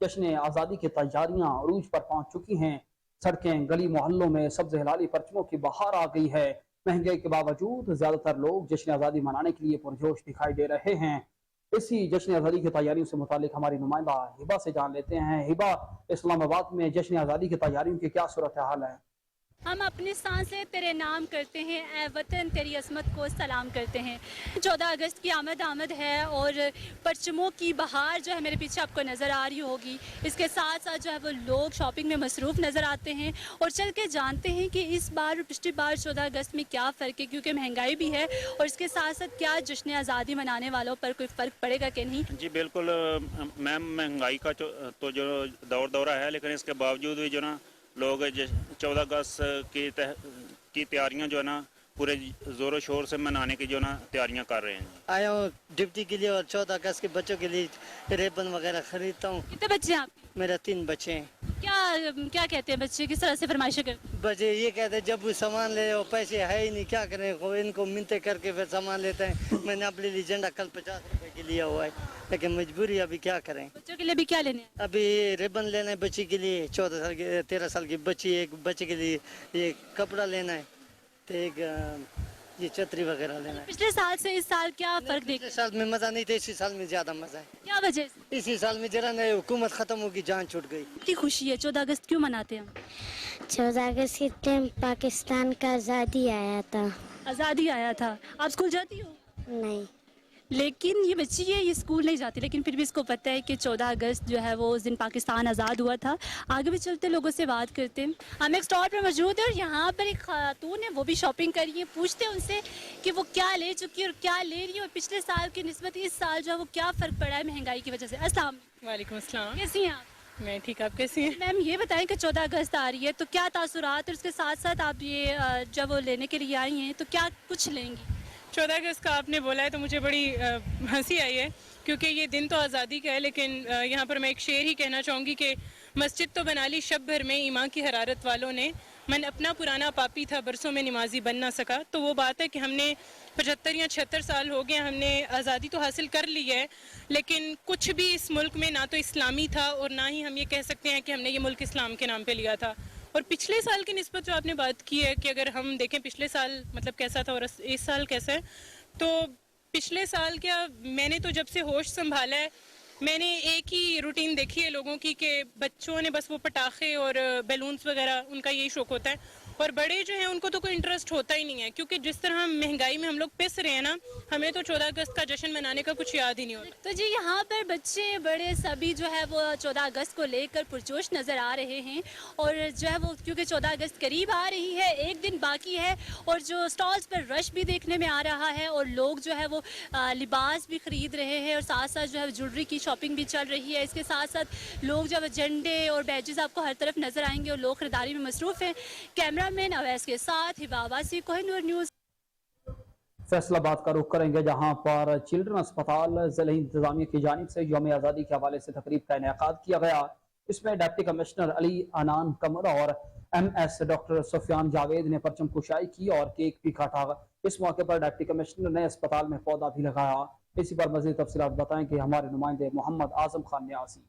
[SPEAKER 1] जश्न आज़ादी की तैयारियां अरूज पर पहुंच चुकी हैं। सड़कें गली मोहल्लों में सब्ज हिलाली परचमों की बहार आ गई है। महंगाई के बावजूद ज्यादातर लोग जश्न आज़ादी मनाने के लिए पुरजोश दिखाई दे रहे हैं। इसी जश्न आज़ादी की तैयारियों से मुतालिक हमारी नुमाइंदा हिबा से जान लेते हैं। हिबा, इस्लामाबाद में जश्न आज़ादी की तैयारियों की क्या सूरत हाल है?
[SPEAKER 2] हम अपनी सांसें तेरे नाम करते हैं, ए वतन तेरी असमत को सलाम करते हैं। 14 अगस्त की आमद है और परचमों की बहार जो है मेरे पीछे आपको नज़र आ रही होगी। इसके साथ साथ जो है वो लोग शॉपिंग में मसरूफ़ नज़र आते हैं और चल के जानते हैं कि इस बार और पिछली बार 14 अगस्त में क्या फ़र्क है, क्योंकि महंगाई भी है और इसके साथ साथ क्या जश्न आज़ादी मनाने वालों पर कोई फ़र्क पड़ेगा कि नहीं।
[SPEAKER 3] जी बिल्कुल मैम, महंगाई का तो जो दौरा है, लेकिन इसके बावजूद भी जो ना लोग 14 अगस्त की तैयारियां जो है ना पूरे ज़ोरों शोर से मनाने की जो ना तैयारियां कर रहे हैं।
[SPEAKER 4] आया हूँ ड्यूटी के लिए और 14 अगस्त के बच्चों के लिए रिबन वगैरह खरीदता हूँ।
[SPEAKER 2] कितने बच्चे हैं आप?
[SPEAKER 4] मेरा 3 बच्चे हैं।
[SPEAKER 2] क्या क्या कहते हैं बच्चे, किस तरह से फरमाइशें करते हैं?
[SPEAKER 4] बच्चे ये कहते हैं जब वो सामान ले और पैसे है ही नहीं, क्या करें, इनको मिन्नतें करके फिर सामान लेते हैं। मैंने अपने लिए झंडा कल 50 रुपए के लिया हुआ है, लेकिन मजबूरी अभी क्या करें।
[SPEAKER 2] बच्चों के लिए भी क्या लेने हैं?
[SPEAKER 4] अभी रिबन लेना है बच्ची के लिए, 14 साल की 13 साल की बच्ची, एक बच्चे के लिए ये कपड़ा लेना है, तो एक ये छतरी वगैरह लेना है।
[SPEAKER 2] पिछले साल से इस साल क्या फ़र्क देख?
[SPEAKER 4] पिछले साल में मज़ा नहीं था, इसी साल में ज़्यादा मज़ा है।
[SPEAKER 2] क्या वजह से?
[SPEAKER 4] इसी साल में जरा नई हुकूमत ख़त्म होगी, जान छूट गई।
[SPEAKER 2] इतनी खुशी है, 14 अगस्त क्यों मनाते हैं हम?
[SPEAKER 5] 14 अगस्त के टाइम पाकिस्तान का आज़ादी आया था।
[SPEAKER 2] आज़ादी आया था। आप स्कूल जाती हो?
[SPEAKER 5] नहीं,
[SPEAKER 2] लेकिन ये बच्ची है, ये स्कूल नहीं जाती, लेकिन फिर भी इसको पता है कि 14 अगस्त जो है वो उस दिन पाकिस्तान आज़ाद हुआ था। आगे भी चलते लोगों से बात करते हैं। हम एक स्टॉल पर मौजूद है और यहाँ पर एक खातून है, वो भी शॉपिंग कर रही है। पूछते हैं उनसे कि वो क्या ले चुकी है और क्या ले रही है और पिछले साल की निस्बत इस साल जो है वो क्या फ़र्क पड़ा है महंगाई की वजह से। अस्सलाम
[SPEAKER 6] वालेकुम अस्सलाम।
[SPEAKER 2] कैसी हैं आप?
[SPEAKER 6] मैं ठीक, आप कैसी हैं?
[SPEAKER 2] मैम ये बताएं कि 14 अगस्त आ रही है तो क्या तासुरात और उसके साथ साथ आप ये जब वो लेने के लिए आई हैं तो क्या कुछ लेंगी?
[SPEAKER 6] 14 अगस्त का आपने बोला है तो मुझे बड़ी हंसी आई है, क्योंकि ये दिन तो आज़ादी का है, लेकिन यहाँ पर मैं एक शेर ही कहना चाहूँगी कि मस्जिद तो बना ली शब भर में ईमान की हरारत वालों ने, मन अपना पुराना पापी था बरसों में नमाजी बन ना सका। तो वो बात है कि हमने 75 या 76 साल हो गए, हमने आज़ादी तो हासिल कर ली है, लेकिन कुछ भी इस मुल्क में ना तो इस्लामी था और ना ही हम ये कह सकते हैं कि हमने ये मुल्क इस्लाम के नाम पे लिया था। और पिछले साल की निस्बत जो आपने बात की है कि अगर हम देखें पिछले साल मतलब कैसा था और इस साल कैसा है, तो पिछले साल क्या, मैंने तो जब से होश संभाला है मैंने एक ही रूटीन देखी है लोगों की कि बच्चों ने बस वो पटाखे और बैलून्स वगैरह उनका यही शौक होता है, और बड़े जो हैं उनको तो कोई इंटरेस्ट होता ही नहीं है, क्योंकि जिस तरह महंगाई में हम लोग पिस रहे हैं ना, हमें तो 14 अगस्त का जश्न मनाने का कुछ याद ही नहीं होता।
[SPEAKER 2] तो जी यहाँ पर बच्चे बड़े सभी जो है वो 14 अगस्त को लेकर पुरजोश नज़र आ रहे हैं और जो है वो क्योंकि 14 अगस्त करीब आ रही है, एक दिन बाकी है और जो स्टॉल्स पर रश भी देखने में आ रहा है और लोग जो है वो लिबास भी ख़रीद रहे हैं और साथ साथ जो है ज्वेलरी की शॉपिंग भी चल रही है। इसके साथ साथ लोग जब झंडे और बैजेस आपको हर तरफ नज़र आएंगे और लोग खरीदारी में मसरूफ़ हैं। कैमरामैन अवैस के साथ हिबा अब्बासी, कोहिनूर न्यूज़।
[SPEAKER 1] फैसलाबाद का रुख करेंगे जहां पर चिल्ड्रन अस्पताल जिला इंतजामिया की जानिब से यौम आज़ादी के हवाले से तकरीब का इनेकाद किया गया। इसमें डिप्टी कमिश्नर अली अनान कमर और MS डॉक्टर सुफियान जावेद ने परचम कुशाई की और केक भी काटा। इस मौके पर डिप्टी कमिश्नर ने अस्पताल में पौधा भी लगाया। इसी पर मज़ीद तफसीलात बताएं कि हमारे नुमाइंदे मोहम्मद आजम खान न्यासी।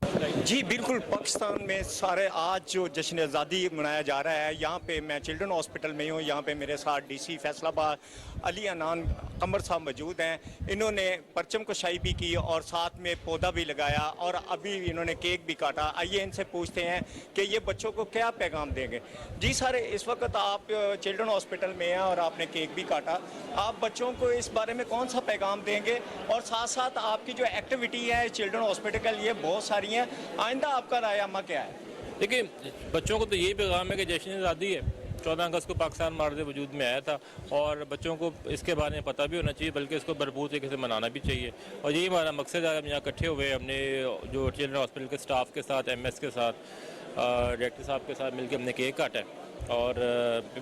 [SPEAKER 7] जी बिल्कुल, पाकिस्तान में सारे आज जो जश्न आज़ादी मनाया जा रहा है, यहाँ पे मैं चिल्ड्रन हॉस्पिटल में हूँ। यहाँ पे मेरे साथ डीसी फैसलाबाद अली अनान कमर साहब मौजूद हैं। इन्होंने परचम कुशाई भी की और साथ में पौधा भी लगाया और अभी इन्होंने केक भी काटा। आइए इनसे पूछते हैं कि ये बच्चों को क्या पैगाम देंगे। जी सर, इस वक्त आप चिल्ड्रन हॉस्पिटल में हैं और आपने केक भी काटा, आप बच्चों को इस बारे में कौन सा पैगाम देंगे? और साथ साथ आपकी जो एक्टिविटी है चिल्ड्रन हॉस्पिटल के लिए बहुत सारी हैं, आइंदा आपका रायनामा क्या है?
[SPEAKER 8] देखिए, बच्चों को तो यही पैगाम है कि जश्न आज़ादी है, 14 अगस्त को पाकिस्तान मार्ज़ वजूद में आया था और बच्चों को इसके बारे में पता भी होना चाहिए, बल्कि इसको भरपूर तरीके से मनाना भी चाहिए। और यही हमारा मकसद है। हम यहाँ इकट्ठे हुए हमने जो चिल्ड्रन हॉस्पिटल के स्टाफ के साथ, MS के साथ, डायरेक्टर साहब के साथ मिलकर हमने केक काटा है। और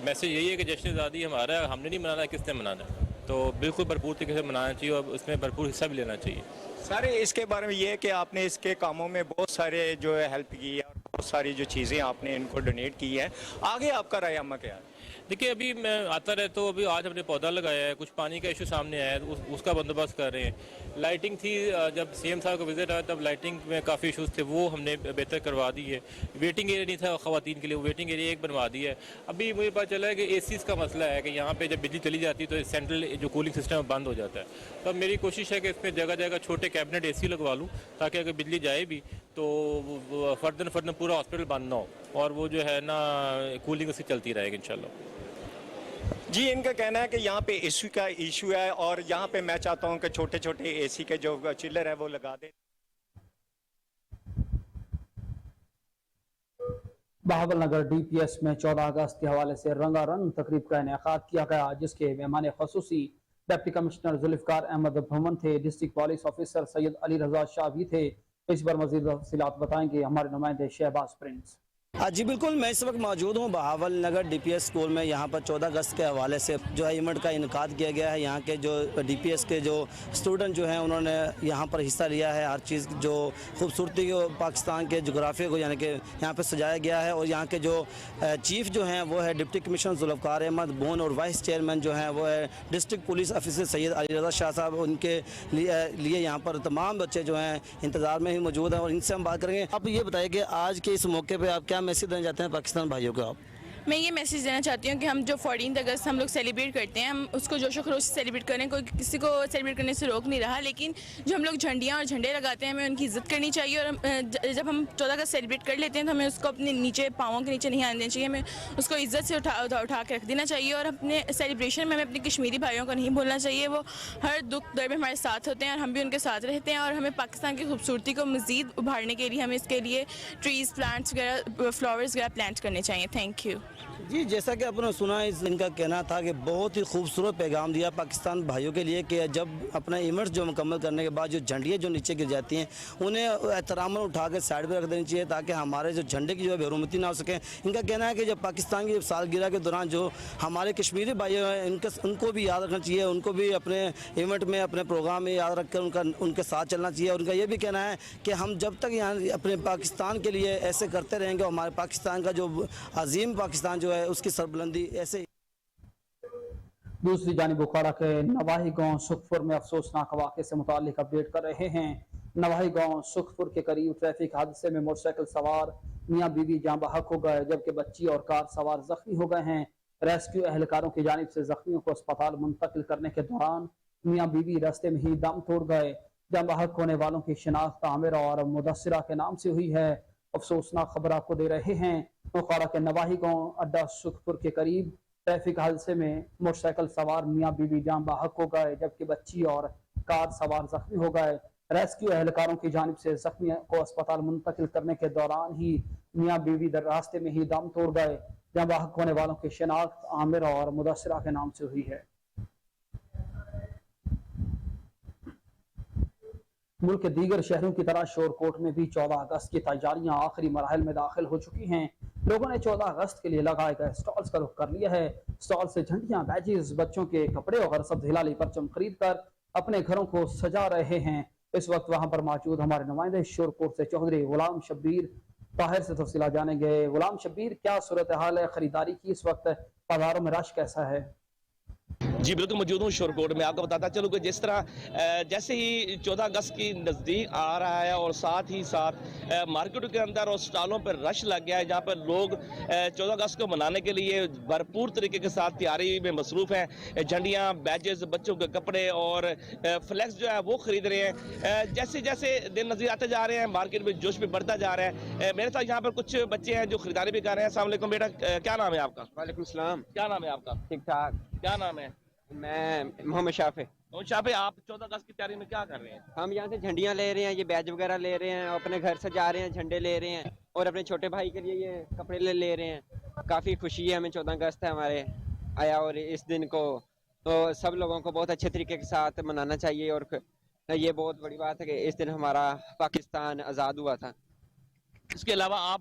[SPEAKER 8] मैसेज यही है कि जश्न आज़ादी हमारा है, हमने नहीं मनाना, किसने मनाना है। तो बिल्कुल भरपूर तरीके से मनाना चाहिए और उसमें भरपूर हिस्सा भी लेना चाहिए।
[SPEAKER 7] सारे इसके बारे में ये है कि आपने इसके कामों में बहुत सारे जो है हेल्प की है और बहुत सारी जो चीज़ें आपने इनको डोनेट की है, आगे आपका रायनामा क्या है?
[SPEAKER 8] देखिए, अभी मैं आता रहता हूँ। अभी आज हमने पौधा लगाया है, कुछ पानी का इशू सामने आया है तो उसका बंदोबस्त कर रहे हैं। लाइटिंग थी, जब CM साहब का विजिट आया तब लाइटिंग में काफ़ी इशूज़ थे, वो हमने बेहतर करवा दी है। वेटिंग एरिया नहीं था ख़वातीन के लिए, वो वेटिंग एरिया एक बनवा दिया है। अभी मुझे पता चला है कि ACs का मसला है कि यहाँ पे जब बिजली चली जाती है तो सेंट्रल जो कूलिंग सिस्टम बंद हो जाता है। तो अब मेरी कोशिश है कि इसमें जगह जगह छोटे कैबिनेट AC लगवा लूँ, ताकि अगर बिजली जाए भी तो फर्दन पूरा हॉस्पिटल बंद ना हो और वो जो है ना कूलिंग उसकी चलती रहेगी इंशाल्लाह।
[SPEAKER 7] जी, इनका कहना है कि यहाँ पे AC का इशू है और यहाँ पे मैं चाहता हूँ कि छोटे छोटे AC के जो चिल्लर है वो लगा दे।
[SPEAKER 1] बहावल नगर DPS में 14 अगस्त के हवाले से रंगारंग तकरीब का इनेकाद किया गया, जिसके मेहमान खसूसी डिप्टी कमिश्नर जुल्फकार अहमद भवन थे, district police officer Syed Ali Raza Shah भी थे। इस पर मजीद तफसीलात बताएंगे हमारे नुमाइंदे शहबाज प्रिंस।
[SPEAKER 9] जी बिल्कुल, मैं इस वक्त मौजूद हूँ बहावल नगर DPS स्कूल में। यहाँ पर 14 अगस्त के हवाले से जो है इवेंट का इनकाद किया गया है। यहाँ के जो DPS के जो स्टूडेंट जो हैं उन्होंने यहाँ पर हिस्सा लिया है। हर चीज़ जो खूबसूरती को, पाकिस्तान के जोग्राफी को यानी कि यहाँ पर सजाया गया है। और यहाँ के जो चीफ जो हैं वो है डिप्टी कमिश्नर जुल्फकार अहमद भवन और वाइस चेयरमैन जो हैं वो है district police officer Syed Ali Raza Shah साहब। उनके लिए यहाँ पर तमाम बच्चे जो हैं इंतज़ार में ही मौजूद हैं और इनसे हम बात करेंगे। आप ये बताइए कि आज के इस मौके पर आप क्या मैसेज देना चाहते हैं पाकिस्तान भाइयों को? आप
[SPEAKER 10] मैं ये मैसेज देना चाहती हूँ कि हम जो 14 अगस्त हम लोग सेलिब्रेट करते हैं, हम उसको जोशो खरोश से सेलिब्रेट करें। कोई किसी को सेलिब्रेट करने से रोक नहीं रहा, लेकिन जो हम लोग झंडियाँ और झंडे लगाते हैं हमें उनकी इज्जत करनी चाहिए। और जब हम 14 अगस्त सेलिब्रेट कर लेते हैं तो हमें उसको अपने नीचे, पाँवों के नीचे नहीं आने देना चाहिए। हमें उसको इज्जत से उठा के रख देना चाहिए। और अपने सेलिब्रेशन में हमें अपने कश्मीरी भाइयों को नहीं भूलना चाहिए। वो हर दुख दर्द में हमारे साथ होते हैं और हम भी उनके साथ रहते हैं। और हमें पाकिस्तान की खूबसूरती को मज़ीद उभारने के लिए हमें इसके लिए ट्रीज़, प्लांट्स वगैरह, फ्लावर्स वगैरह प्लांट करने चाहिए। Thank you.
[SPEAKER 9] जी, जैसा कि आपने सुना, इनका कहना था कि बहुत ही खूबसूरत पैगाम दिया पाकिस्तान भाइयों के लिए कि जब अपना इवेंट्स जो मुकम्मल करने के बाद जो झंडियाँ जो नीचे गिर जाती हैं उन्हें एहतराम उठा के साइड पर रख देनी चाहिए, ताकि हमारे जो झंडे की जो है बेरुमती ना हो सके। इनका कहना है कि जब पाकिस्तान की सालगिरह के दौरान जो हमारे कश्मीरी भाई हैं उनको भी याद रखना चाहिए, उनको भी अपने इवेंट में, अपने प्रोग्राम में याद रख कर उनके साथ चलना चाहिए। उनका ये भी कहना है कि हम जब तक यहाँ अपने पाकिस्तान के लिए ऐसे करते रहेंगे, हमारे पाकिस्तान का जो अजीम पाकिस्तान जो है उसकी सरबुलंदी ऐसे।
[SPEAKER 1] दूसरी जानिब बुखारा के नवाही गांव सुखपुर में अफसोसनाक वाक़े से मुताल्लिक अपडेट कर रहे हैं। नवाही गांव सुखपुर के करीब ट्रैफिक हादसे में मोटरसाइकिल सवार मियां बीवी जान बहक हो गए, जबकि बच्ची और कार सवार जख्मी हो गए हैं। रेस्क्यू एहलकारों की जानिब से जख्मियों को अस्पताल मुंतकिल करने के दौरान मियां बीवी रास्ते में ही दम तोड़ गए। जान बहक होने वालों की शिनाख्त आमिर और मुदस्सिरा के नाम से हुई है। अफसोसनाक खबर आपको दे रहे हैं। बुखारा के नवाही गांव अड्डा सुखपुर के करीब ट्रैफिक हादसे में मोटरसाइकिल सवार मियां बीवी जान बहक हो गए, जबकि बच्ची और कार सवार जख्मी हो गए। रेस्क्यू एहलकारों की जानिब से जख्मी को अस्पताल मुंतकिल करने के दौरान ही मियां बीवी रास्ते में ही दम तोड़ गए। जान बहक होने वालों की शिनाख्त आमिर और मुदस्सिरा के नाम से हुई है। मुल्क के दीगर शहरों की तरह शोरकोट में भी 14 अगस्त की तैयारियां आखिरी मराहल में दाखिल हो चुकी हैं। लोगों ने 14 अगस्त के लिए लगाए गए स्टॉल्स का रुख कर लिया है। स्टॉल से झंडियां, बैजेस, बच्चों के कपड़े और सब्ज हिलाली परचम खरीद कर अपने घरों को सजा रहे हैं। इस वक्त वहां पर मौजूद हमारे नुमाइंदे शोरकोट से चौधरी गुलाम शब्बीर ताहिर से तफसीला जानेंगे। गुलाम शब्बीर, क्या सूरत हाल है खरीदारी की? इस वक्त बाजारों में रश कैसा है?
[SPEAKER 11] जी बिल्कुल मौजूद हूँ शोरकोट में। आपको बताता चलूँ कि जिस तरह जैसे ही 14 अगस्त की नज़दीक आ रहा है और साथ ही साथ मार्केटों के अंदर और स्टॉलों पर रश लग गया है, जहाँ पर लोग 14 अगस्त को मनाने के लिए भरपूर तरीके के साथ तैयारी में मसरूफ़ हैं। झंडियाँ, बैजेस, बच्चों के कपड़े और फ्लैक्स जो है वो ख़रीद रहे हैं। जैसे जैसे दिन नज़दीक आते जा रहे हैं, मार्केट में जोश भी बढ़ता जा रहा है। मेरे साथ यहाँ पर कुछ बच्चे हैं जो ख़रीदारी भी कर रहे हैं। अस्सलाम वालेकुम बेटा, क्या नाम है आपका?
[SPEAKER 12] वालेकुम सलाम।
[SPEAKER 11] क्या नाम है आपका?
[SPEAKER 12] ठीक ठाक।
[SPEAKER 11] क्या नाम है?
[SPEAKER 12] मैं मोहम्मद शाफे।
[SPEAKER 11] मोहम्मद शाफे, आप 14 अगस्त की तैयारी में क्या कर रहे हैं?
[SPEAKER 12] हम यहाँ से झंडियाँ ले रहे हैं, ये बैज वगैरह ले रहे हैं, अपने घर से जा रहे हैं, झंडे ले रहे हैं और अपने छोटे भाई के लिए ये कपड़े ले रहे हैं। काफ़ी खुशी है हमें, 14 अगस्त है हमारे आया और इस दिन को तो सब लोगों को बहुत अच्छे तरीके के साथ मनाना चाहिए। और ये बहुत बड़ी बात है कि इस दिन हमारा पाकिस्तान आज़ाद हुआ था।
[SPEAKER 11] इसके अलावा आप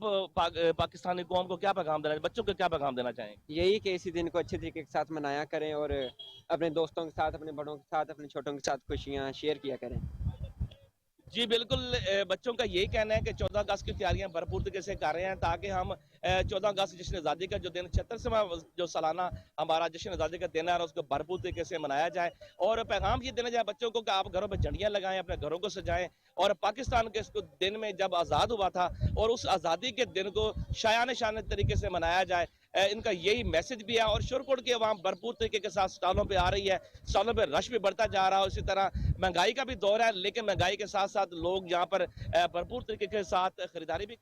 [SPEAKER 11] पाकिस्तानी कौम को क्या पैगाम देना, बच्चों को क्या पैगाम देना चाहेंगे?
[SPEAKER 12] यही कि इसी दिन को अच्छे तरीके के साथ मनाया करें और अपने दोस्तों के साथ, अपने बड़ों के साथ, अपने छोटों के साथ खुशियाँ शेयर किया करें।
[SPEAKER 11] जी बिल्कुल, बच्चों का यही कहना है कि 14 अगस्त की तैयारियां भरपूर तरीके से कर रहे हैं ताकि हम 14 अगस्त जश्न आज़ादी का जो दिन 76वां जो सालाना हमारा जश्न आज़ादी का दिन है उसको भरपूर तरीके से मनाया जाए। और पैगाम ये देना जाए बच्चों को कि आप घरों पर झंडियां लगाएं, अपने घरों को सजाएं। और पाकिस्तान के इसको दिन में जब आज़ाद हुआ था और उस आज़ादी के दिन को शान तरीके से मनाया जाए, इनका यही मैसेज भी है। और शोरकोट की आवाम भरपूर तरीके के साथ स्टॉलों पे आ रही है, स्टॉलों पे रश भी बढ़ता जा रहा है। उसी तरह महंगाई का भी दौर है, लेकिन महंगाई के साथ साथ लोग यहाँ पर भरपूर तरीके के साथ खरीदारी भी।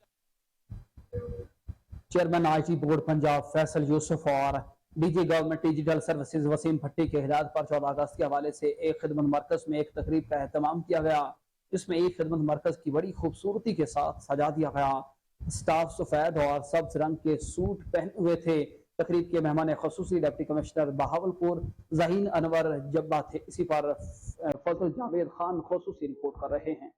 [SPEAKER 1] Chairman IT board Punjab Faisal Yousuf और DG government digital services Waseem Bhatti के हिदायत पर 14 अगस्त के हवाले से एक खिदमत मरकज में एक तकरीब का एहतमाम किया गया। इसमें एक खिदमत मरकज की बड़ी खूबसूरती के साथ सजा दिया गया। स्टाफ सफेद और सब्ज रंग के सूट पहने हुए थे। तकरीब के मेहमान खसूसी डिप्टी कमिश्नर बहावलपुर ज़हीन अनवर जब्बा थे। इसी पर फजल जावेद खान खसूसी रिपोर्ट कर रहे हैं।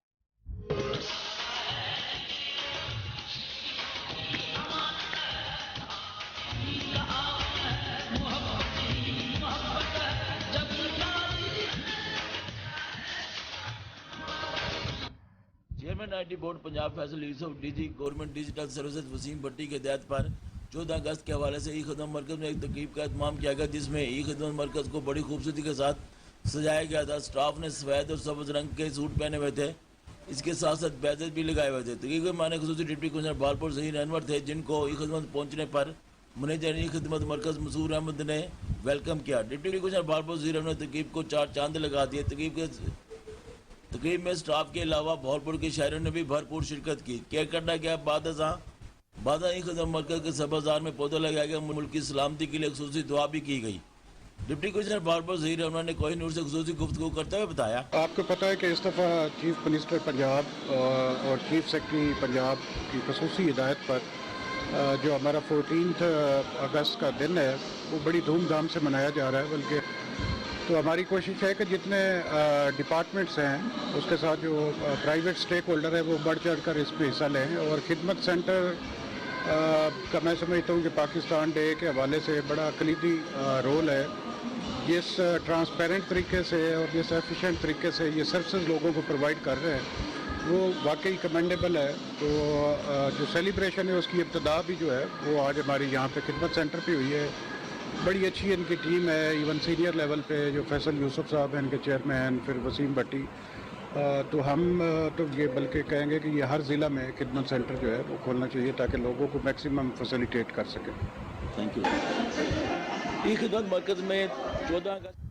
[SPEAKER 13] Chairman IT board Punjab Faisal Yousuf, DG government digital services Waseem Bhatti के हिदायत पर 14 अगस्त के हवाले से ई खिदमत मरकज़ में एक तकरीब का एहतमाम किया गया, जिसमें ई खिदमत मरकज़ को बड़ी खूबसूरती के साथ सजाया गया था। स्टाफ ने सफ़ेद और सब्ज़ रंग के सूट पहने हुए थे, इसके साथ साथ बैजेस भी लगाए हुए थे। तकरीब के माने खसूसी डिप्टी कमिश्नर बहावलपुर ज़हीन अनवर थे, जिनको ई खिदमत पहुँचने पर मैनेजर ई खिदमत मरकज़ मसूर अहमद ने वेलकम किया। डिप्टी कमिश्नर बहावलपुर ज़हीन अनवर ने तकरीब को 4 चांद लगा दिए। तकरीब में स्टाफ के अलावा बहावलपुर के शहरों ने भी भरपूर शिरकत की। केक काटा गया। बादा ई खिदमत मरकज़ के सब्ज़ार में पौधा लगाया गया। मुल्क की सलामती के लिए खुसूसी दुआ भी की गई। डिप्टी कमिश्नर बहावलपुर ज़हीन अनवर ने कोहिनूर से खुसूसी गुफ्तगू करते हुए बताया,
[SPEAKER 14] आपको पता है कि इस दफ़ा चीफ मिनिस्टर पंजाब और चीफ सेक्रेटरी पंजाब की खसूसी हिदायत पर जो हमारा 14 अगस्त का दिन है वो बड़ी धूमधाम से मनाया जा रहा है। बल्कि तो हमारी कोशिश है कि जितने डिपार्टमेंट्स हैं उसके साथ जो प्राइवेट स्टेक होल्डर है वो बढ़ चढ़ कर इसमें हिस्सा लें। और खिदमत सेंटर का मैं समझता हूँ कि पाकिस्तान डे के हवाले से बड़ा कलीदी रोल है। जिस ट्रांसपेरेंट तरीके से और जिस एफिशिएंट तरीके से ये सर्विसेज लोगों को प्रोवाइड कर रहे हैं वो वाकई कमेंडेबल है। तो जो सेलिब्रेशन है उसकी इब्तदा भी जो है वो आज हमारी यहाँ पे खिदमत सेंटर पे हुई है। बड़ी अच्छी इनकी टीम है। इवन सीनियर लेवल पे जो फैसल यूसुफ साहब हैं इनके चेयरमैन, फिर वसीम भट्टी, तो हम तो ये बल्कि कहेंगे कि ये हर ज़िला में खिदमत सेंटर जो है वो खोलना चाहिए ताकि लोगों को मैक्सिमम फैसिलिटेट कर सकें।
[SPEAKER 13] Thank you. ई खिदमत मरकज़ में 14 अगस्त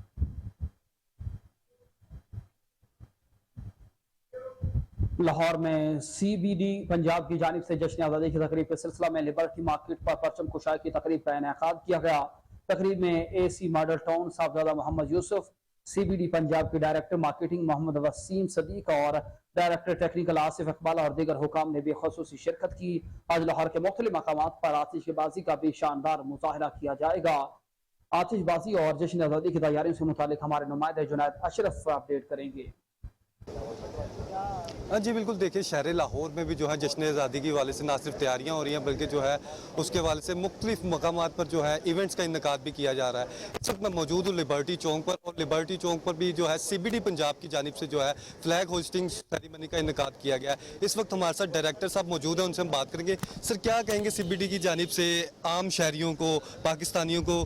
[SPEAKER 1] लाहौर में CBD पंजाब की जानिब से जश्न आज़ादी की तकरीब के सिलसिला में लिबर्टी मार्केट पर परचम कुशाई की तकरीब का इनेकाद किया गया। तकरीब में AC model town Sahibzada Muhammad Yousuf, CBD Punjab के डायरेक्टर मार्केटिंग मोहम्मद वसीम सदीक और डायरेक्टर टेक्निकल आसिफ इकबाल और दीगर हुकाम ने भी खसूसी शिरकत की। आज लाहौर के मुख्तलिफ मकामात पर आतिशबाजी का भी शानदार मुजाहरा किया जाएगा। आतिशबाजी और जश्न आज़ादी की तैयारियों से मुतालिक हमारे नुमाइंदे जुनैद अशरफ अपडेट करेंगे।
[SPEAKER 15] जी बिल्कुल, देखिए शहर लाहौर में भी जो है जश्न आज़ादी की हवाले से ना सिर्फ तैयारियां हो रही हैं बल्कि जो है उसके हवाले से मुख्तलिफ मकामात पर जो है इवेंट्स का इनकाद भी किया जा रहा है। इस वक्त मैं मौजूद हूँ लिबर्टी चौक पर, और लिबर्टी चौक पर भी जो है CBD पंजाब की जानिब से जो है फ्लैग होस्टिंग सेरेमनी का इनकाद किया गया है। इस वक्त हमारे साथ डायरेक्टर साहब मौजूद हैं, उनसे हम बात करेंगे। सर, क्या कहेंगे CBD की जानिब से आम शहरियों को, पाकिस्तानियों को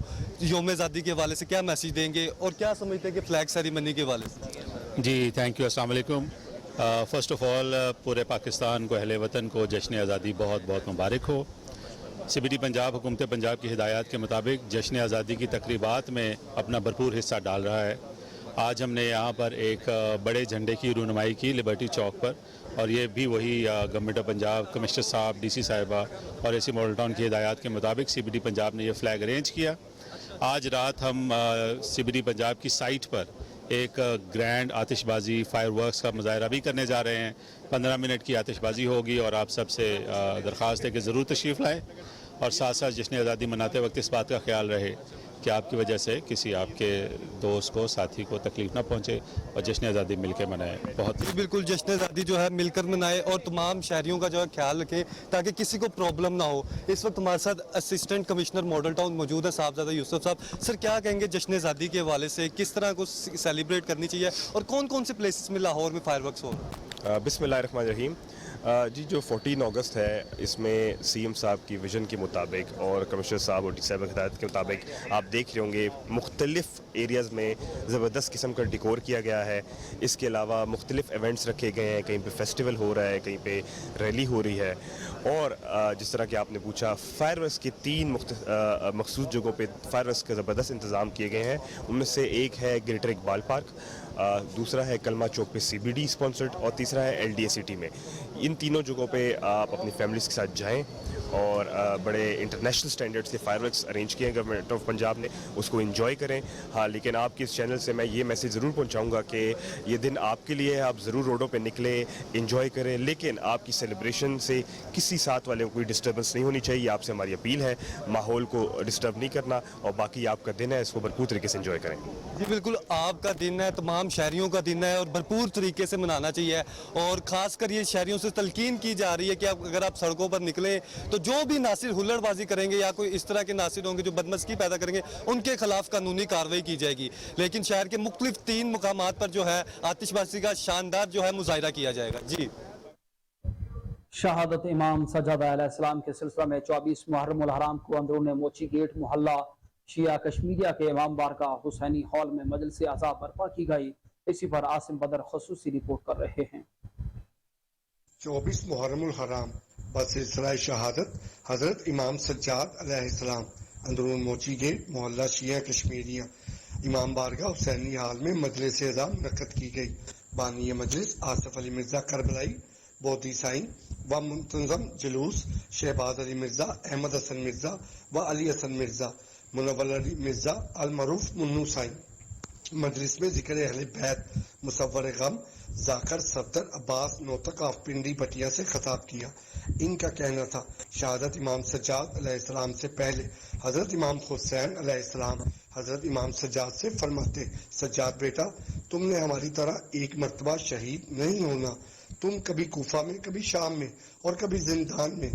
[SPEAKER 15] यौम आज़ादी के हवाले से क्या मैसेज देंगे और क्या समझते हैं कि फ्लैग सेरेमनी के हवाले से?
[SPEAKER 16] जी थैंक यू, अस्सलाम वालेकुम। फ़र्स्ट ऑफ़ ऑल पूरे पाकिस्तान को, अहले वतन को जश्न आज़ादी बहुत बहुत मुबारक हो। CBD पंजाब हुकूमत पंजाब की हिदायत के मुताबिक जश्न आज़ादी की तकरीबात में अपना भरपूर हिस्सा डाल रहा है। आज हमने यहाँ पर एक बड़े झंडे की रूनुमाई की लिबर्टी चौक पर, और ये भी वही गवर्नमेंट ऑफ पंजाब, कमिश्नर साहब, DC साहिबा और AC मॉडल टाउन की हिदायत के मुताबिक CBD पंजाब ने यह फ़्लैग अरेंज किया। आज रात हम CBD पंजाब की साइट पर एक ग्रैंड आतिशबाजी फायरवर्क्स का मुजाहरा भी करने जा रहे हैं। 15 मिनट की आतिशबाजी होगी और आप सबसे दरख्वास्त है कि ज़रूर तशरीफ़ लाएँ, और साथ साथ जश्न आज़ादी मनाते वक्त इस बात का ख्याल रहे कि आपकी वजह से किसी आपके दोस्त को, साथी को तकलीफ ना पहुंचे, और जश्न आज़ादी मिलकर मनाएं। बहुत
[SPEAKER 15] बिल्कुल, जश्न आज़ादी जो है मिलकर मनाएं और तमाम शहरियों का जो है ख्याल रखें ताकि किसी को प्रॉब्लम ना हो। इस वक्त हमारे साथ असिस्टेंट कमिश्नर मॉडल टाउन मौजूद है, साहबजादा यूसुफ साहब। सर, क्या कहेंगे जश्न आज़ादी के हवाले से, किस तरह को सेलिब्रेट करनी चाहिए और कौन कौन से प्लेसेस में लाहौर में फायरवर्क्स हो?
[SPEAKER 17] बिस्मिल्लाहिर्रहमानिर्रहीम। जी, जो 14 अगस्त है, इसमें CM साहब की विज़न के मुताबिक और कमिश्नर साहब और DC साहब की हिदायत के मुताबिक आप देख रहे होंगे मुख्तलिफ एरियाज़ में ज़बरदस्त किस्म का डिकोर किया गया है। इसके अलावा मुख्तलिफ इवेंट्स रखे गए हैं, कहीं पे फेस्टिवल हो रहा है, कहीं पे रैली हो रही है, और जिस तरह कि आपने पूछा, फायरवर्क्स की 3 मखसूस जगहों पे फायरवर्क्स के ज़बरदस्त इंतज़ाम किए गए हैं। उनमें से एक है ग्रेटर इकबाल पार्क, दूसरा है कलमा चौक पे CBD स्पॉन्सर्ड, और तीसरा है LDA सिटी में। इन तीनों जगहों पे आप अपनी फैमिलीज़ के साथ जाएं, और बड़े इंटरनेशनल स्टैंडर्ड्स के फायरवर्क्स अरेंज किए हैं गवर्नमेंट ऑफ पंजाब ने, उसको एंजॉय करें। हाँ, लेकिन आपके इस चैनल से मैं ये मैसेज ज़रूर पहुंचाऊंगा कि ये दिन आपके लिए है, आप ज़रूर रोडों पे निकले, एंजॉय करें, लेकिन आपकी सेलिब्रेशन से किसी साथ वाले को कोई डिस्टर्बेंस नहीं होनी चाहिए। आपसे हमारी अपील है, माहौल को डिस्टर्ब नहीं करना, और बाकी आपका दिन है, इसको भरपूर तरीके से एंजॉय करें।
[SPEAKER 15] जी बिल्कुल, आपका दिन है, तमाम शहरियों का दिन है, और भरपूर तरीके से मनाना चाहिए। और ख़ासकर ये शहरियों से तलकीन की जा रही है कि अगर आप सड़कों पर निकले तो जो भी नासिर हुल्लड़बाजी करेंगे या कोई इस तरह के नासिर होंगे जो बदमज़गी पैदा करेंगे, उनके खिलाफ कानूनी कार्रवाई की जाएगी। लेकिन शहर के मुख्तलिफ 3 मकामात पर जो है आतिशबाजी का शानदार जो है मुजाहिरा किया जाएगा। जी,
[SPEAKER 1] शहादत इमाम सज्जाद अलैहिस्सलाम के सिलसिला में 24 मुहर्रम उल हराम को अंदरून मोची गेट मोहल्ला शिया कश्मीरिया के इमाम बारगाह हुसैनी हॉल में मजलिस आज़ा बर्पा की गई। इसी पर आसिम बदर खसूसी रिपोर्ट कर रहे हैं।
[SPEAKER 18] 24 मुहर्रम उल हराम बसिलसिला शहादत हजरत इमाम सज्जाद अलैहिस्सलाम अंदरून मोची गेट मोहल्ला शिया कश्मीरिया इमाम बारगाह हुसैनी हॉल में मजलिस आज़ा मुनक्कद की गई। बानी मजलिस आसिफ अली मिर्जा करबलाई बोधी साइन व मुंतज़म जुलूस शहबाज अली मिर्जा, अहमद हसन मिर्जा व अली हसन मिर्जा, मुनव्वर अली मिर्जा अल मरूफ मुन्नू साइन। मजलिस में जिक्र अहले बैत मुसव्वर गम जाकर सफदर अब्बास नोतक ऑफ पिंडी बटिया से खिताब किया। इनका कहना था, शहादत इमाम सज्जाद अलैहिस्सलाम से पहले हजरत इमाम हुसैन अलैहिस्सलाम हजरत इमाम सज्जाद से फरमाते, सज्जाद बेटा, तुमने हमारी तरह एक मर्तबा शहीद नहीं होना। तुम कभी कूफा में, कभी शाम में और कभी जिंदान में।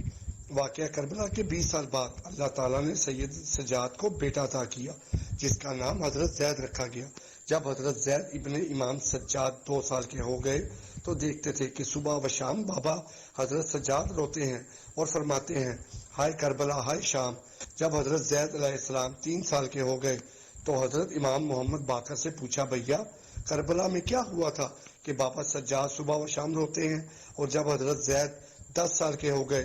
[SPEAKER 18] वाक़या करबला के 20 साल बाद अल्लाह ताला ने सैयद सज्जाद को बेटा अता किया, जिसका नाम हजरत जैद रखा गया। जब हजरत जैद इब्ने इमाम सज्जाद 2 साल के हो गए तो देखते थे कि सुबह व शाम बाबा हजरत सज्जाद रोते हैं और फरमाते हैं, हाय करबला, हाय शाम। जब हजरत जैद अलैहिस्सलाम 3 साल के हो गए तो हजरत इमाम मोहम्मद बाकर से पूछा, भैया करबला में क्या हुआ था कि बाबा सज्जाद सुबह व शाम रोते हैं? और जब हजरत जैद 10 साल के हो गए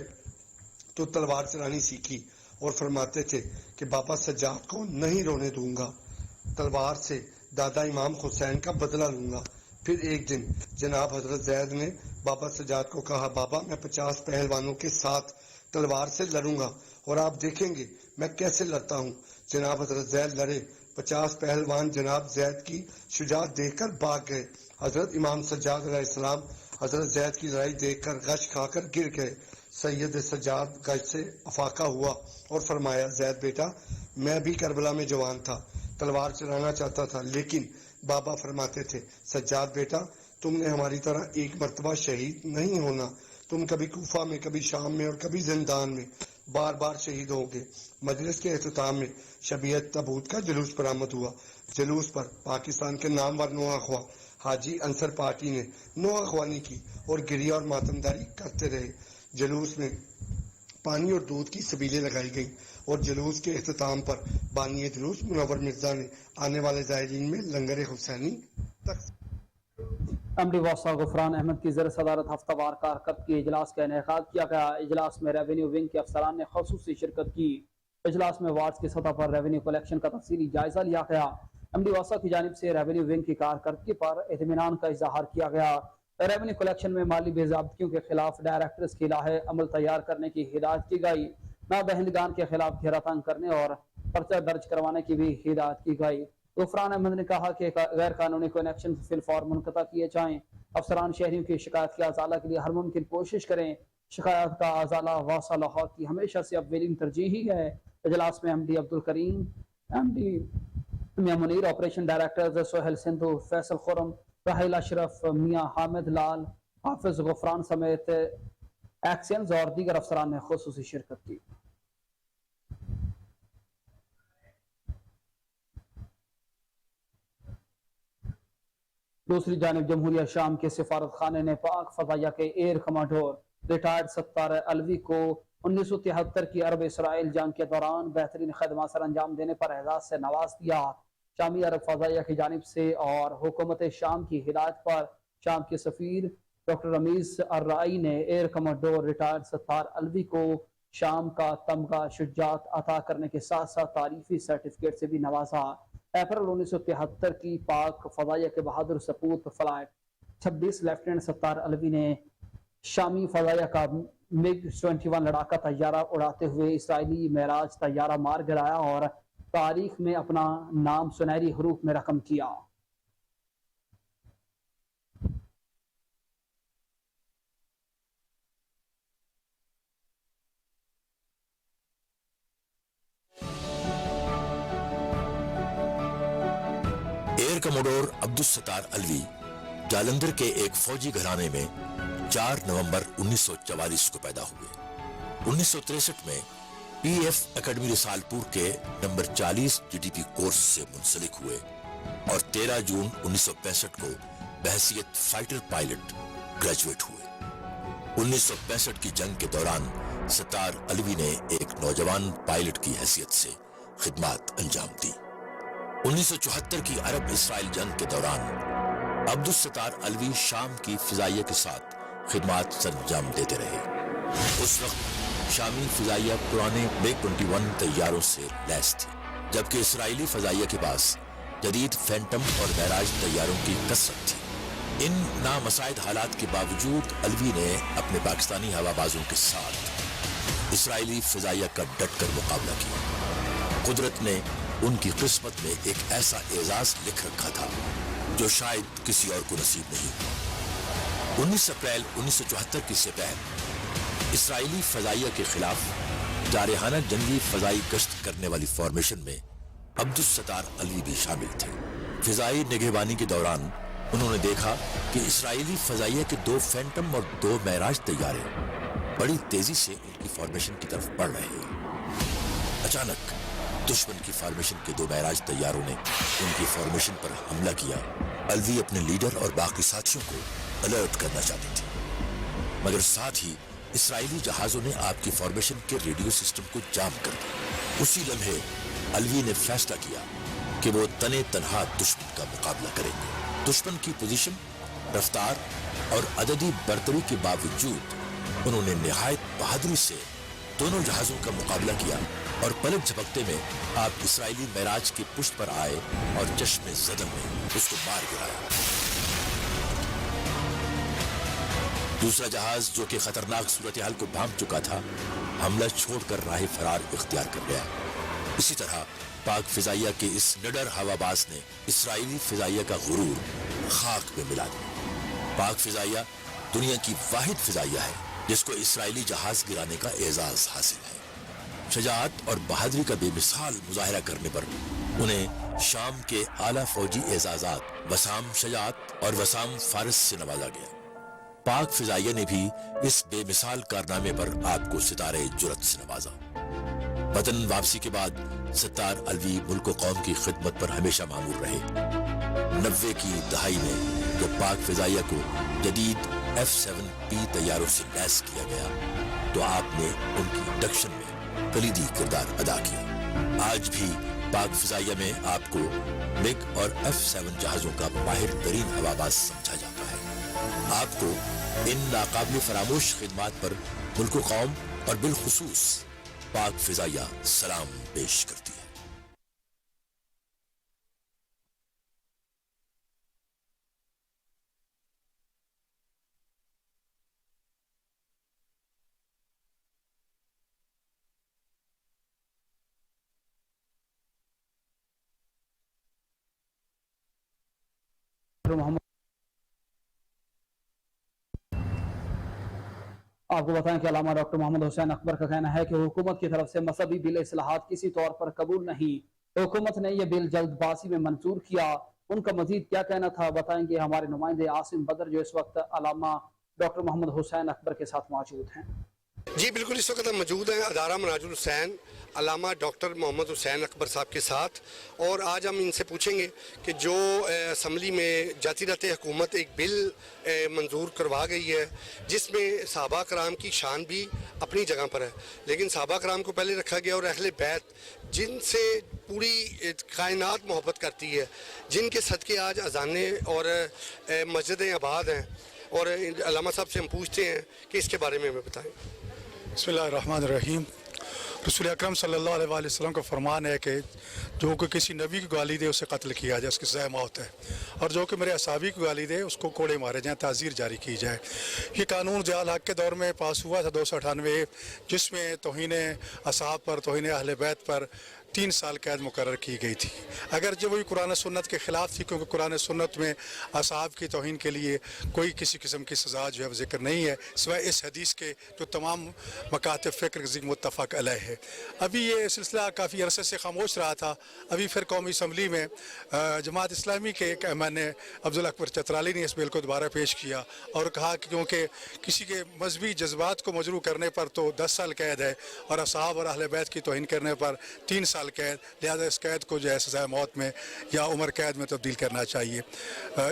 [SPEAKER 18] तो तलवार चलानी सीखी और फरमाते थे कि बाबा सज्जाद को नहीं रोने दूंगा, तलवार से दादा इमाम हुसैन का बदला लूंगा। फिर एक दिन जनाब हजरत जैद ने बाबा सज्जाद को कहा, बाबा मैं 50 पहलवानों के साथ तलवार से लड़ूंगा और आप देखेंगे मैं कैसे लड़ता हूँ। जनाब हजरत जैद लड़े। 50 पहलवान जनाब जैद की शुजात देखकर भाग गए। हजरत इमाम सज्जाद अलैहिस्सलाम हजरत जैद की लड़ाई देखकर गश खाकर गिर गए। सैयद सज्जाद गश से अफाका हुआ और फरमाया, जैद बेटा, मैं भी करबला में जवान था, तलवार चलाना चाहता था, लेकिन बाबा फरमाते थे, सज्जाद बेटा तुमने हमारी तरह एक मर्तबा शहीद नहीं होना। तुम कभी कूफा में, कभी शाम में और कभी जिंदान में बार बार शहीद होगे। मजलिस के अख्ताम में शबीयत तबूत का जुलूस बरामद हुआ। जुलूस पर पाकिस्तान के नामवर नोआ ख्वा हाजी अंसर पार्टी ने नोआ ख्वानी की और गिरिया और मातमदारी करते रहे। जुलूस में पानी और दूध की सबीलें लगाई गईं और जुलूस के अख्ताम पर बानी जुलूस मुनव्वर मिर्जा ने आने वाले ज़ायरीन में लंगर हुसैनी तक
[SPEAKER 1] एमडी वासा गुफरान अहमद की ज़र सदारत हफ्तावार कारकर्दगी इजलास का इनेकाद किया गया। इजलास में रेवेन्यू विंग के अफसरान ने ख़ुसूसी शिरकत की। इजलास में वार्ड्स की सतह पर रेवेन्यू कलेक्शन का तफसीली जायजा लिया गया। एमडी वासा की जानिब से रेवेन्यू विंग की कारकर्दगी पर इत्मीनान का इजहार किया गया। रेवेन्यू कलेक्शन में माली बेज़ाब्तियों के खिलाफ डायरेक्टर्स की लाहे अमल तैयार करने की हिदायत की गई। नाबहिंदगान के खिलाफ घेरा तंग करने और पर्चा दर्ज करवाने की भी हिदायत की गई। गुफरान अहमद ने कहा कि गैर कानूनी कनेक्शन फिलफौर मुनक़ता किए जाएं। अफसरान शहरियों की शिकायत के अजाला के लिए हर मुमकिन कोशिश करें। शिकायत का अजाला वासा लाहौर की हमेशा से अव्वलीन तरजीह ही है। इजलास में एमडी अब्दुल करीम, एमडी मियां मुनीर, ऑपरेशन डायरेक्टर सोहेल सिंधु, फैसल खुरम, राहिल अशरफ, मियां हामिद लाल, हाफिज गुफरान समेत एक्शंस और दीगर अफसरान ने खुसूसी शिरकत की। दूसरी जानिब जमहूरिया शाम के सिफारत खाने ने पाक फजाइया के air commodore retired Sattar Alvi को 1973 की अरब इसराइल जंग के दौरान बेहतरीन खदमात सर अंजाम देने पर एजाज से नवाज दिया। शामी अरब फजाइया की जानिब से और हुकूमत शाम की हिदायत पर शाम के सफीर डॉक्टर रमीज अर्राई ने air commodore retired Sattar Alvi को शाम का तमगा शुजात अता करने के साथ साथ तारीफी सर्टिफिकेट से भी नवाजा। अप्रैल 1973 की पाक फजाइया के बहादुर सपूत फ्लाइट 26 लेफ्टिनेंट सत्तार अलवी ने शामी फजाइया का MiG-21 लड़ाका तैयारा उड़ाते हुए इसराइली मेराज तैयारा मार गिराया और तारीख में अपना नाम सुनहरी हरूफ में रकम किया।
[SPEAKER 19] एयर कमोडोर अब्दुल सत्तार अलवी जालंधर के एक फौजी घराने में 4 नवंबर 1944 को पैदा हुए। 1963 में PF एकेडमी रिसालपुर के नंबर 40 GDP कोर्स से मुंसलिक हुए और 13 जून 1965 को बहैसियत फाइटर पायलट ग्रेजुएट हुए। 1965 की जंग के दौरान सत्तार अलवी ने एक नौजवान पायलट की हैसियत से खिदमत अंजाम दी। 1974 की अरब इसराइल जंग के दौरान अब्दुल सत्तार अलवी शाम की फिजाइया के साथ खिदमत सरंजाम देते रहे। उस वक्त शामी फिजाइया पुराने MiG-21 तैयारों से लैस थी, जबकि इसराइली फिजाइया के पास जदीद फैंटम और बैराज तैयारों की कसरत थी। इन नामसाइद हालात के बावजूद अलवी ने अपने पाकिस्तानी हवाबाजों के साथ इसराइली फिजाइया का डटकर मुकाबला किया। कुदरत ने उनकी किस्मत में एक ऐसा एजाज लिख रखा था जो शायद किसी और को नसीब नहीं हुआ। 19 अप्रैल 1974 की सिपह इसराइली फजाइया के खिलाफ जारहाना जंगी फजाई गश्त करने वाली फॉर्मेशन में अब्दुल सत्तार अलवी भी शामिल थे। फिजाई निगहबानी के दौरान उन्होंने देखा कि इसराइली फजाइया के 2 फैंटम और 2 मैराज तैयारे बड़ी तेजी से उनकी फॉर्मेशन की तरफ बढ़ रहे हैं। अचानक दुश्मन की फॉर्मेशन के 2 बैराज तैयारों ने उनकी फॉर्मेशन पर हमला किया। अलवी अपने लीडर और बाकी साथियों को अलर्ट करना चाहते थे, मगर साथ ही इसराइली जहाजों ने आपकी फॉर्मेशन के रेडियो सिस्टम को जाम कर दिया। उसी लम्हे अलवी ने फैसला किया कि वो तने तनहा दुश्मन का मुकाबला करेंगे। दुश्मन की पोजीशन, रफ्तार और अददी बर्तरी के बावजूद उन्होंने निहायत बहादुरी से दोनों जहाजों का मुकाबला किया और पलट झपकते में आप इसराइली मैराज की पुष्ट पर आए और चश्मे ज़दम में उसको मार गिराया। दूसरा जहाज जो कि खतरनाक सूरत हाल को भांप चुका था, हमला छोड़कर राह फरार इख्तियार कर गया। इसी तरह पाक फिजाइया के इस निडर हवाबाज ने इसराइली फिजाइया का गुरूर खाक में मिला दिया। पाक फिजाइया दुनिया की वाहिद फिजाइया है जिसको इसराइली जहाज गिराने का एजाज हासिल है। शजाअत और बहादुरी का बेमिसाल मुजाहिरा करने पर उन्हें शाम के आला फौजी एजाजात वसाम शजात और वसाम फारिस से नवाजा गया। पाक फिजाइया ने भी इस बेमिसाल कारनामे पर आपको सितारे जुरत से नवाजा। वतन वापसी के बाद सत्तार अलवी मुल्क कौम की खिदमत पर हमेशा मामूर रहे। 90 की दहाई में जब पाक फिजाइया को जदीद F-7P तैयारों से लैस किया गया तो आपने उनकी इंडक्शन में कलीदी किरदार अदा किया। आज भी पाक फिजाइया में आपको मिग और F-7 जहाजों का माहिर तरीन हवाबाज समझा जाता है। आपको इन नाकाबिल फरामोश खिदमात पर मुल्क कौम और बिलखुसूस पाक फिजाइया सलाम पेश करती है।
[SPEAKER 1] आपको बताएं कि अल्लामा डॉक्टर मोहम्मद हुसैन अकबर का कहना है कि हुकूमत की तरफ से मजहबी बिल इस्लाहात किसी तौर पर कबूल नहीं। हुकूमत ने यह बिल जल्दबाजी में मंजूर किया। उनका मजीद क्या कहना था बताएंगे हमारे नुमाइंदे आसिम बदर जो इस वक्त अल्लामा डॉक्टर मोहम्मद हुसैन अकबर के साथ मौजूद हैं।
[SPEAKER 18] जी बिल्कुल, इस वक्त हम मौजूद हैं अदारा मनाजुल हुसैन अल्लामा डॉक्टर मोहम्मद हुसैन अकबर साहब के साथ, और आज हम इनसे पूछेंगे कि जो असम्बली में जाती रहते हुकूमत एक बिल मंजूर करवा गई है जिसमें सहाबा कराम की शान भी अपनी जगह पर है, लेकिन सहाबा कराम को पहले रखा गया और अहले बैत जिनसे पूरी कायनात मोहब्बत करती है, जिनके सदके आज अजानें और मस्जिदें आबाद हैं, और अल्लामा साहब से हम पूछते हैं कि इसके बारे में हमें बताएं।
[SPEAKER 14] बिस्मिल्लाहिर्रहमानिर्रहीम। रसूल अकरम सल्लल्लाहु अलैहि वसल्लम का फरमान है कि जो कि किसी नबी की गाली दे उसे कत्ल किया जाए, उसकी सज़ा मौत है, और जो कि मेरे असाबी की गाली दे उसको कोड़े मारे जाएँ, ताज़ीर जारी की जाए। ये कानून ज़ियाउल हक़ के दौर में पास हुआ था 298, जिसमें तौहीन असहाब पर, तौहीन अहले बैत पर 3 साल कैद मुकर्रर की गई थी। अगर जो वही कुरान सुन्नत के ख़िलाफ़ थी, क्योंकि कुरान सुन्नत में असहाब की तौहीन के लिए कोई किसी किस्म की सज़ा जो है जिक्र नहीं है, सिवाय इस हदीस के जो तमाम मकातब फ़िक्र मुत्तफ़क़ अलैह है। अभी ये सिलसिला काफ़ी अरसे से खामोश रहा था। अभी फिर कौमी असम्बली में जमात इस्लामी के एक एमएनए अब्दुल अकबर चतराली ने इस बिल को दोबारा पेश किया और कहा कि क्योंकि किसी के मजहबी जज्बात को मजरू करने पर तो 10 साल कैद है, और असहाब और अहले बैत की तौहीन करने पर 3 साल कैद, लिहाजा इस कैद को जो है सज़ाए मौत में या उम्र कैद में तब्दील करना चाहिए।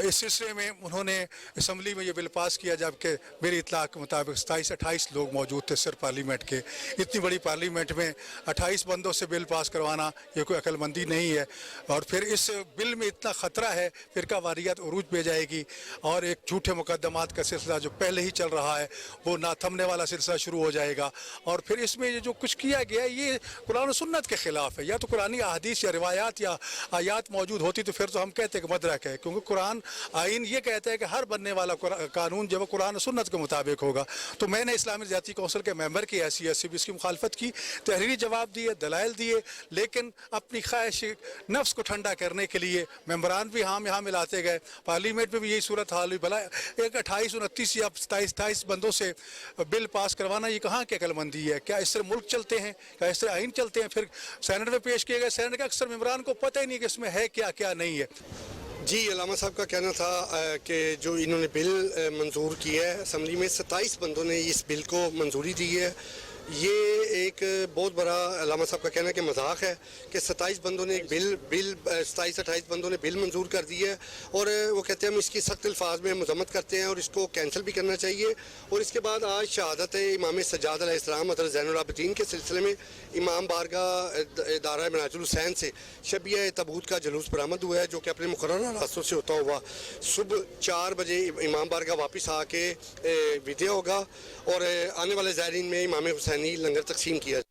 [SPEAKER 14] इस सिलसिले में उन्होंने असम्बली में ये बिल पास किया, जबकि मेरी इत्तला के मुताबिक 27-28 लोग मौजूद थे सिर्फ पार्लियामेंट के। इतनी बड़ी पार्लियामेंट में 28 बंदों से बिल पास करवाना ये कोई अक्लमंदी नहीं है, और फिर इस बिल में इतना ख़तरा है फ़िरका वारियत उरूज पे जाएगी, और एक झूठे मुकदमात का सिलसिला जो पहले ही चल रहा है वो ना थमने वाला सिलसिला शुरू हो जाएगा। और फिर इसमें ये जो कुछ किया गया ये कुरान सुन्नत के ख़िलाफ़ है। या तो कुरानी अहादीस या रिवायात या आयात मौजूद होती तो फिर तो हम कहते हैं कि मदरक है, क्योंकि कुरान आइन ये कहता है कि हर बनने वाला कानून जब कुरान सुन्नत के मुताबिक होगा। तो मैंने इस्लामी ज़ाती कौंसिल के मेंबर की हैसियत से भी इसकी मुखालफत की, तहरीरी जवाब दिए, दलाइल दिए, लेकिन अपनी ख्वाहिश नफ्स को ठंडा करने के लिए मेंबरान भी यहाँ मिलाते गए। पार्लियामेंट में भी यही सूरत हाल हुई। भला एक 28-29 या 27-28 बंदों से बिल पास करवाना ये कहाँ की अक्लमंदी है? क्या इस तरह मुल्क चलते हैं? क्या इस तरह आइन चलते हैं? फिर सेनेट में पेश किए गए, सेनेट के अक्सर मेंबरान को पता ही नहीं कि इसमें है क्या क्या नहीं है।
[SPEAKER 18] जी अल्लामा साहब का कहना था कि जो इन्होंने बिल मंजूर किया है असम्बली में, 27 बंदों ने इस बिल को मंजूरी दी है। ये एक बहुत बड़ा अल्लामा साहब का कहना है कि मजाक है कि 27 बंदों ने एक बिल 27-28 बंदों ने बिल मंजूर कर दी है, और वो कहते हैं हम इसकी सख्त अल्फाज में मजम्मत करते हैं और इसको कैंसिल भी करना चाहिए। और इसके बाद आज शहादत इमाम सज्जाद अलैहिस्सलाम हज़रत ज़ैनुल आबिदीन के सिलसिले में इमाम बारगाह इदारा मनाजुल हुसैन से शबिया तबूत का जुलूस बरामद हुआ है, जो कि अपने मुकर्रर रास्तों से होता हुआ सुबह 4 बजे इमाम बारगाह वापस आके विदा होगा, और आने वाले ज़ायरीन में इमाम हुसैनी लंगर तकसीम किया।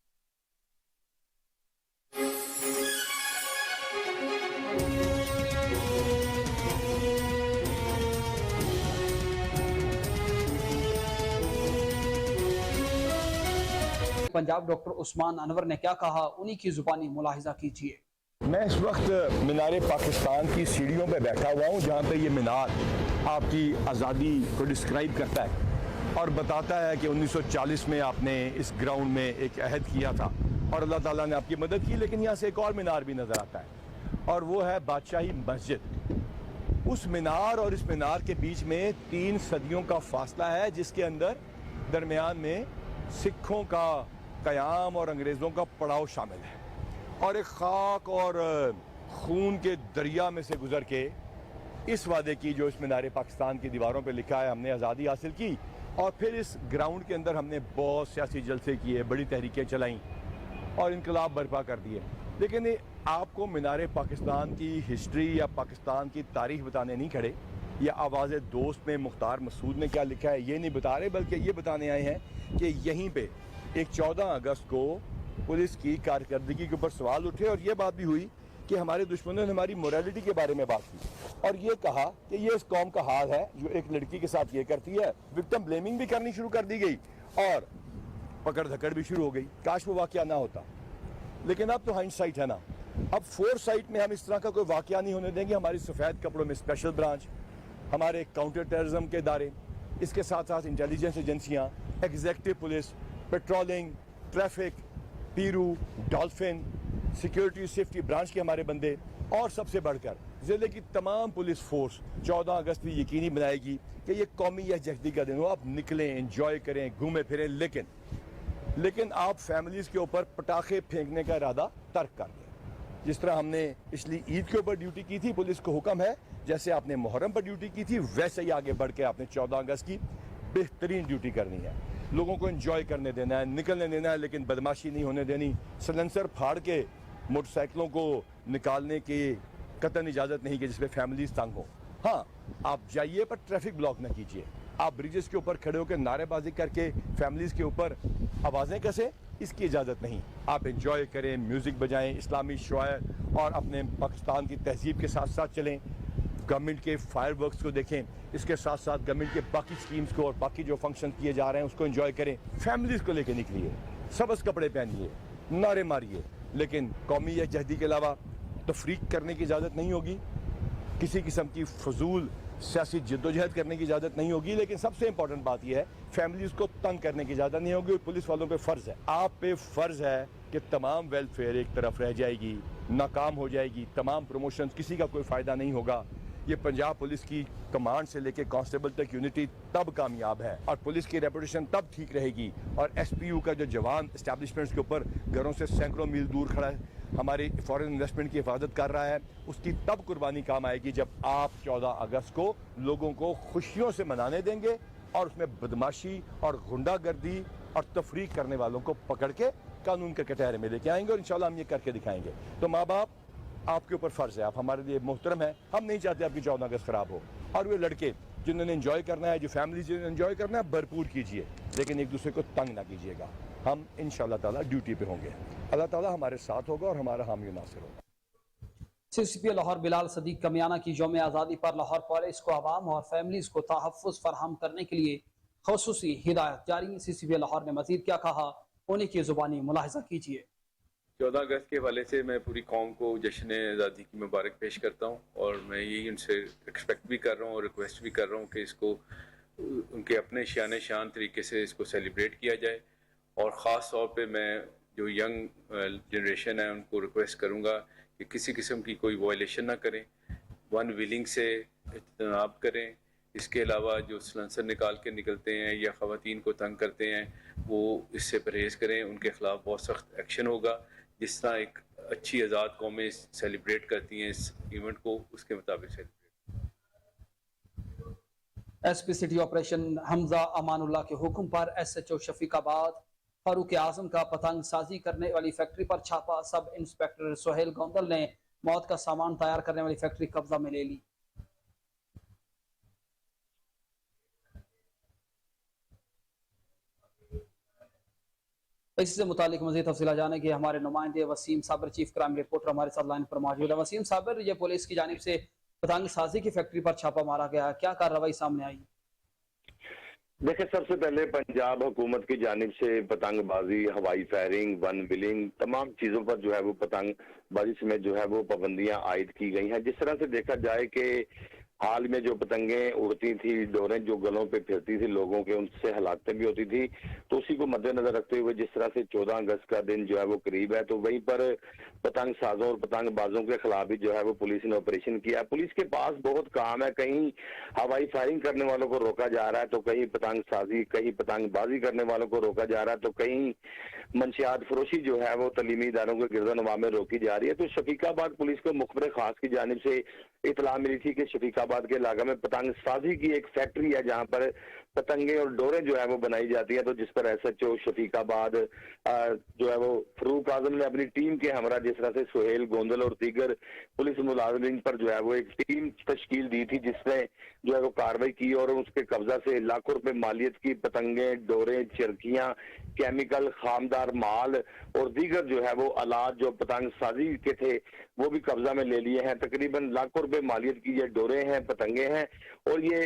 [SPEAKER 1] पंजाब डॉक्टर उस्मान अनवर ने क्या कहा, उन्हीं की जुबानी मुलाहिजा कीजिए।
[SPEAKER 20] मैं इस वक्त मीनार पाकिस्तान की सीढ़ियों पर बैठा हुआ हूँ, जहाँ पे ये मीनार आपकी आज़ादी को डिस्क्राइब करता है और बताता है कि 1940 में आपने इस ग्राउंड में एक अहद किया था और अल्लाह ताला ने आपकी मदद की। लेकिन यहाँ से एक और मीनार भी नज़र आता है और वो है बादशाही मस्जिद। उस मीनार और इस मीनार के बीच में 3 सदियों का फासला है, जिसके अंदर दरमियान में सिखों का क़याम और अंग्रेज़ों का पड़ाव शामिल है। और एक खाक और खून के दरिया में से गुजर के इस वादे की जो इस मीनार पाकिस्तान की दीवारों पे लिखा है, हमने आज़ादी हासिल की। और फिर इस ग्राउंड के अंदर हमने बहुत सियासी जलसे किए, बड़ी तहरीकें चलाईं और इनकलाब बर्पा कर दिए। लेकिन आपको मीनार पाकिस्तान की हिस्ट्री या पाकिस्तान की तारीख बताने नहीं खड़े, या आवाज़ दोस्त में मुख्तार मसूद ने क्या लिखा है ये नहीं बता रहे, बल्कि ये बताने आए हैं कि यहीं पे एक 14 अगस्त को पुलिस की कारकर्दगी के ऊपर सवाल उठे और ये बात भी हुई कि हमारे दुश्मनों ने हमारी मोरालिटी के बारे में बात की और ये कहा कि ये इस कौम का हाल है जो एक लड़की के साथ ये करती है। विक्टिम ब्लेमिंग भी करनी शुरू कर दी गई और पकड़ धकड़ भी शुरू हो गई। काश वो वाकया ना होता, लेकिन अब तो हाइंडसाइट है ना। अब फोरसाइट में हम इस तरह का कोई वाकया नहीं होने देंगे। हमारी सफ़ेद कपड़ों में स्पेशल ब्रांच, हमारे काउंटर टेररिज्म के इदारे, इसके साथ साथ इंटेलिजेंस एजेंसियाँ, एग्जीक्यूटिव पुलिस, पेट्रोलिंग, ट्रैफिक, पीरू, डॉल्फिन, सिक्योरिटी सेफ्टी ब्रांच के हमारे बंदे और सबसे बढ़कर ज़िले की तमाम पुलिस फोर्स 14 अगस्त भी यकीनी बनाएगी कि ये कौमी यकजहती का दिन हो। आप निकलें, एंजॉय करें, घूमें फिरें, लेकिन आप फैमिलीज़ के ऊपर पटाखे फेंकने का इरादा तर्क कर दें। जिस तरह हमने पिछली ईद के ऊपर ड्यूटी की थी, पुलिस को हुक्म है जैसे आपने मुहर्रम पर ड्यूटी की थी वैसे ही आगे बढ़ के आपने 14 अगस्त की बेहतरीन ड्यूटी करनी है। लोगों को एंजॉय करने देना है, निकलने देना है, लेकिन बदमाशी नहीं होने देनी। सलेंसर फाड़ के मोटरसाइकिलों को निकालने की कतई इजाज़त नहीं कि जिसमें फैमिलीज तंग हो। हाँ, आप जाइए पर ट्रैफिक ब्लॉक न कीजिए। आप ब्रिजेस के ऊपर खड़े होकर नारेबाजी करके फैमिलीज के ऊपर आवाज़ें कैसे, इसकी इजाज़त नहीं। आप एंजॉय करें, म्यूज़िक बजाएं, इस्लामी शायर और अपने पाकिस्तान की तहजीब के साथ साथ चलें। गवर्नमेंट के फायरवर्क्स को देखें, इसके साथ साथ गवर्नमेंट के बाकी स्कीम्स को और बाकी जो फंक्शन किए जा रहे हैं उसको एंजॉय करें। फैमिलीज को लेकर निकलिए, सबस कपड़े पहनिए, नारे मारिए, लेकिन कौमी यकजहती के अलावा तफरीक करने की इजाज़त नहीं होगी। किसी किस्म की फजूल सियासी जद्दोजहद करने की इजाज़त नहीं होगी। लेकिन सबसे इंपॉर्टेंट बात यह है, फैमिलीज़ को तंग करने की इजाज़त नहीं होगी। पुलिस वालों पे फ़र्ज़ है, आप पे फ़र्ज़ है कि तमाम वेलफेयर एक तरफ रह जाएगी, नाकाम हो जाएगी, तमाम प्रमोशन, किसी का कोई फ़ायदा नहीं होगा। ये पंजाब पुलिस की कमांड से लेकर कांस्टेबल तक यूनिटी तब कामयाब है और पुलिस की रेपुटेशन तब ठीक रहेगी। और SPU का जो जवान एस्टैब्लिशमेंट्स के ऊपर घरों से सैकड़ों मील दूर खड़ा है, हमारी फॉरेन इन्वेस्टमेंट की हिफाजत कर रहा है, उसकी तब कुर्बानी काम आएगी जब आप 14 अगस्त को लोगों को खुशियों से मनाने देंगे और उसमें बदमाशी और गुंडागर्दी और तफरीक करने वालों को पकड़ के कानून के कटहरे में लेके आएंगे और इंशाल्लाह हम ये करके दिखाएंगे। तो माँ बाप, आपके ऊपर फ़र्ज़ है, आप हमारे लिए मोहतरम है। हम नहीं चाहते आपकी 14 अगस्त ख़राब हो। और वे लड़के जिन्होंने एंजॉय करना है, जो फैमिली जिन्होंने एंजॉय करना है, भरपूर कीजिए, लेकिन एक दूसरे को तंग ना कीजिएगा। हम इंशाअल्लाह ताला ड्यूटी पे होंगे। अल्लाह ताला हमारे साथ होगा और हमारा हामी नासिर होगा।
[SPEAKER 1] CCP लाहौर बिलाल सदीक कमियाना की यौम आज़ादी पर लाहौर पुलिस को आवाम और फैमिलीज़ को तहफ़्फ़ुज़ फराहम करने के लिए ख़ुसूसी हिदायत जारी। CCP लाहौर ने मज़ीद क्या कहा, उन्हीं की ज़ुबानी मुलाहिज़ा कीजिए।
[SPEAKER 21] 14 अगस्त के हवाले से मैं पूरी कौम को जश्न आज़ादी की मुबारक पेश करता हूँ और मैं यही उनसे एक्सपेक्ट भी कर रहा हूँ और रिक्वेस्ट भी कर रहा हूँ कि इसको उनके अपने शान शान तरीके से इसको सेलिब्रेट किया जाए। और ख़ास तौर पे मैं जो यंग जनरेशन है उनको रिक्वेस्ट करूँगा कि किसी किस्म की कोई वायलेशन ना करें, वन विलिंग से इज्तनाब करें। इसके अलावा जो सलेंसर निकाल के निकलते हैं या ख़वातीन को तंग करते हैं वो इससे परहेज़ करें, उनके ख़िलाफ़ बहुत सख्त एक्शन होगा। जिस तरह एक अच्छी आज़ाद कौमें सेलिब्रेट करती हैं इस इवेंट को, उसके मुताबिक celebrate.
[SPEAKER 1] SP city operation Hamza Amanullah के हुक्म पर SHO शफीकाबाद फारूक आजम का पतंग साजी करने वाली फैक्ट्री पर छापा। सब इंस्पेक्टर सोहेल गोंदल ने मौत का सामान तैयार करने वाली फैक्ट्री कब्जा में ले ली। इसी से मुतालिक मज़ीद तफसीला जाने के हमारे नुमाइंदे Waseem Sabir, chief crime reporter हमारे साथ लाइन पर मौजूद है। वसीम साबिर, ये पुलिस की जानिब से पतंग साजी की फैक्ट्री पर छापा मारा गया, क्या कार्रवाई सामने आई?
[SPEAKER 22] देखिए, सबसे पहले पंजाब हुकूमत की जानिब से पतंगबाजी, हवाई फायरिंग, वन विलिंग, तमाम चीज़ों पर जो है वो पतंगबाजी समेत जो है वो पाबंदियां आयद की गई हैं। जिस तरह से देखा जाए कि हाल में जो पतंगें उड़ती थी, डोरें जो गलों पे फिरती थी लोगों के, उनसे हलाकतें भी होती थी। तो उसी को मद्देनजर रखते हुए जिस तरह से 14 अगस्त का दिन जो है वो करीब है, तो वहीं पर पतंग साजों और पतंगबाजों के खिलाफ भी जो है वो पुलिस ने ऑपरेशन किया। पुलिस के पास बहुत काम है, कहीं हवाई फायरिंग करने वालों को रोका जा रहा है, तो कहीं पतंग साजी, कहीं पतंगबाजी करने वालों को रोका जा रहा है, तो कहीं मंशियात फरोशी जो है वो तलीमी इदारों के गिरदनवा में रोकी जा रही है। तो शफीकाबाद पुलिस को मुखबिर खास की जानिब से इतला मिली थी कि शफीकाबाद के इलाका में पतंग साजी की एक फैक्ट्री है जहां पर पतंगे और डोरे जो है वो बनाई जाती है। तो जिस पर SHO शफीकाबाद जो है वो फरूक आजम ने अपनी टीम के हमरा जिस तरह से सुहेल गोंदल और दीगर पुलिस मुलाजिमीन पर जो है वो एक टीम तश्कील दी थी, जिसने जो है वो कार्रवाई की और उसके कब्जा से लाखों रुपए मालियत की पतंगे, डोरे, चरखियां, केमिकल, खामदार माल और दीगर जो है वो आलात जो पतंग साजी के थे वो भी कब्जा में ले लिए हैं। तकरीबन लाखों रुपए मालियत की ये डोरे हैं, पतंगे हैं और ये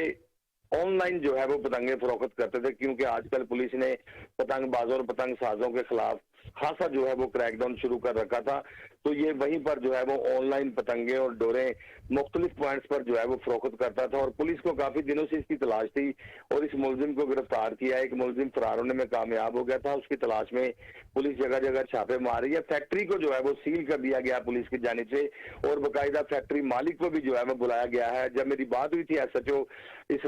[SPEAKER 22] ऑनलाइन जो है वो पतंगे फरोख्त करते थे, क्योंकि आजकल पुलिस ने पतंगबाजों और पतंग साजों के खिलाफ खासा जो है वो क्रैकडाउन शुरू कर रखा था। तो ये वहीं पर जो है वो ऑनलाइन पतंगे और डोरे मुख्तलिफ पॉइंट्स पर जो है वो फरोख्त करता था और पुलिस को काफी दिनों से इसकी तलाश थी और इस मुलजिम को गिरफ्तार किया। एक मुलजिम फरार होने में कामयाब हो गया था, उसकी तलाश में पुलिस जगह जगह छापे मार रही है। फैक्ट्री को जो है वो सील कर दिया गया पुलिस की जानिब से और बाकायदा फैक्ट्री मालिक को भी जो है वो बुलाया गया है। जब मेरी बात हुई थी SHO इस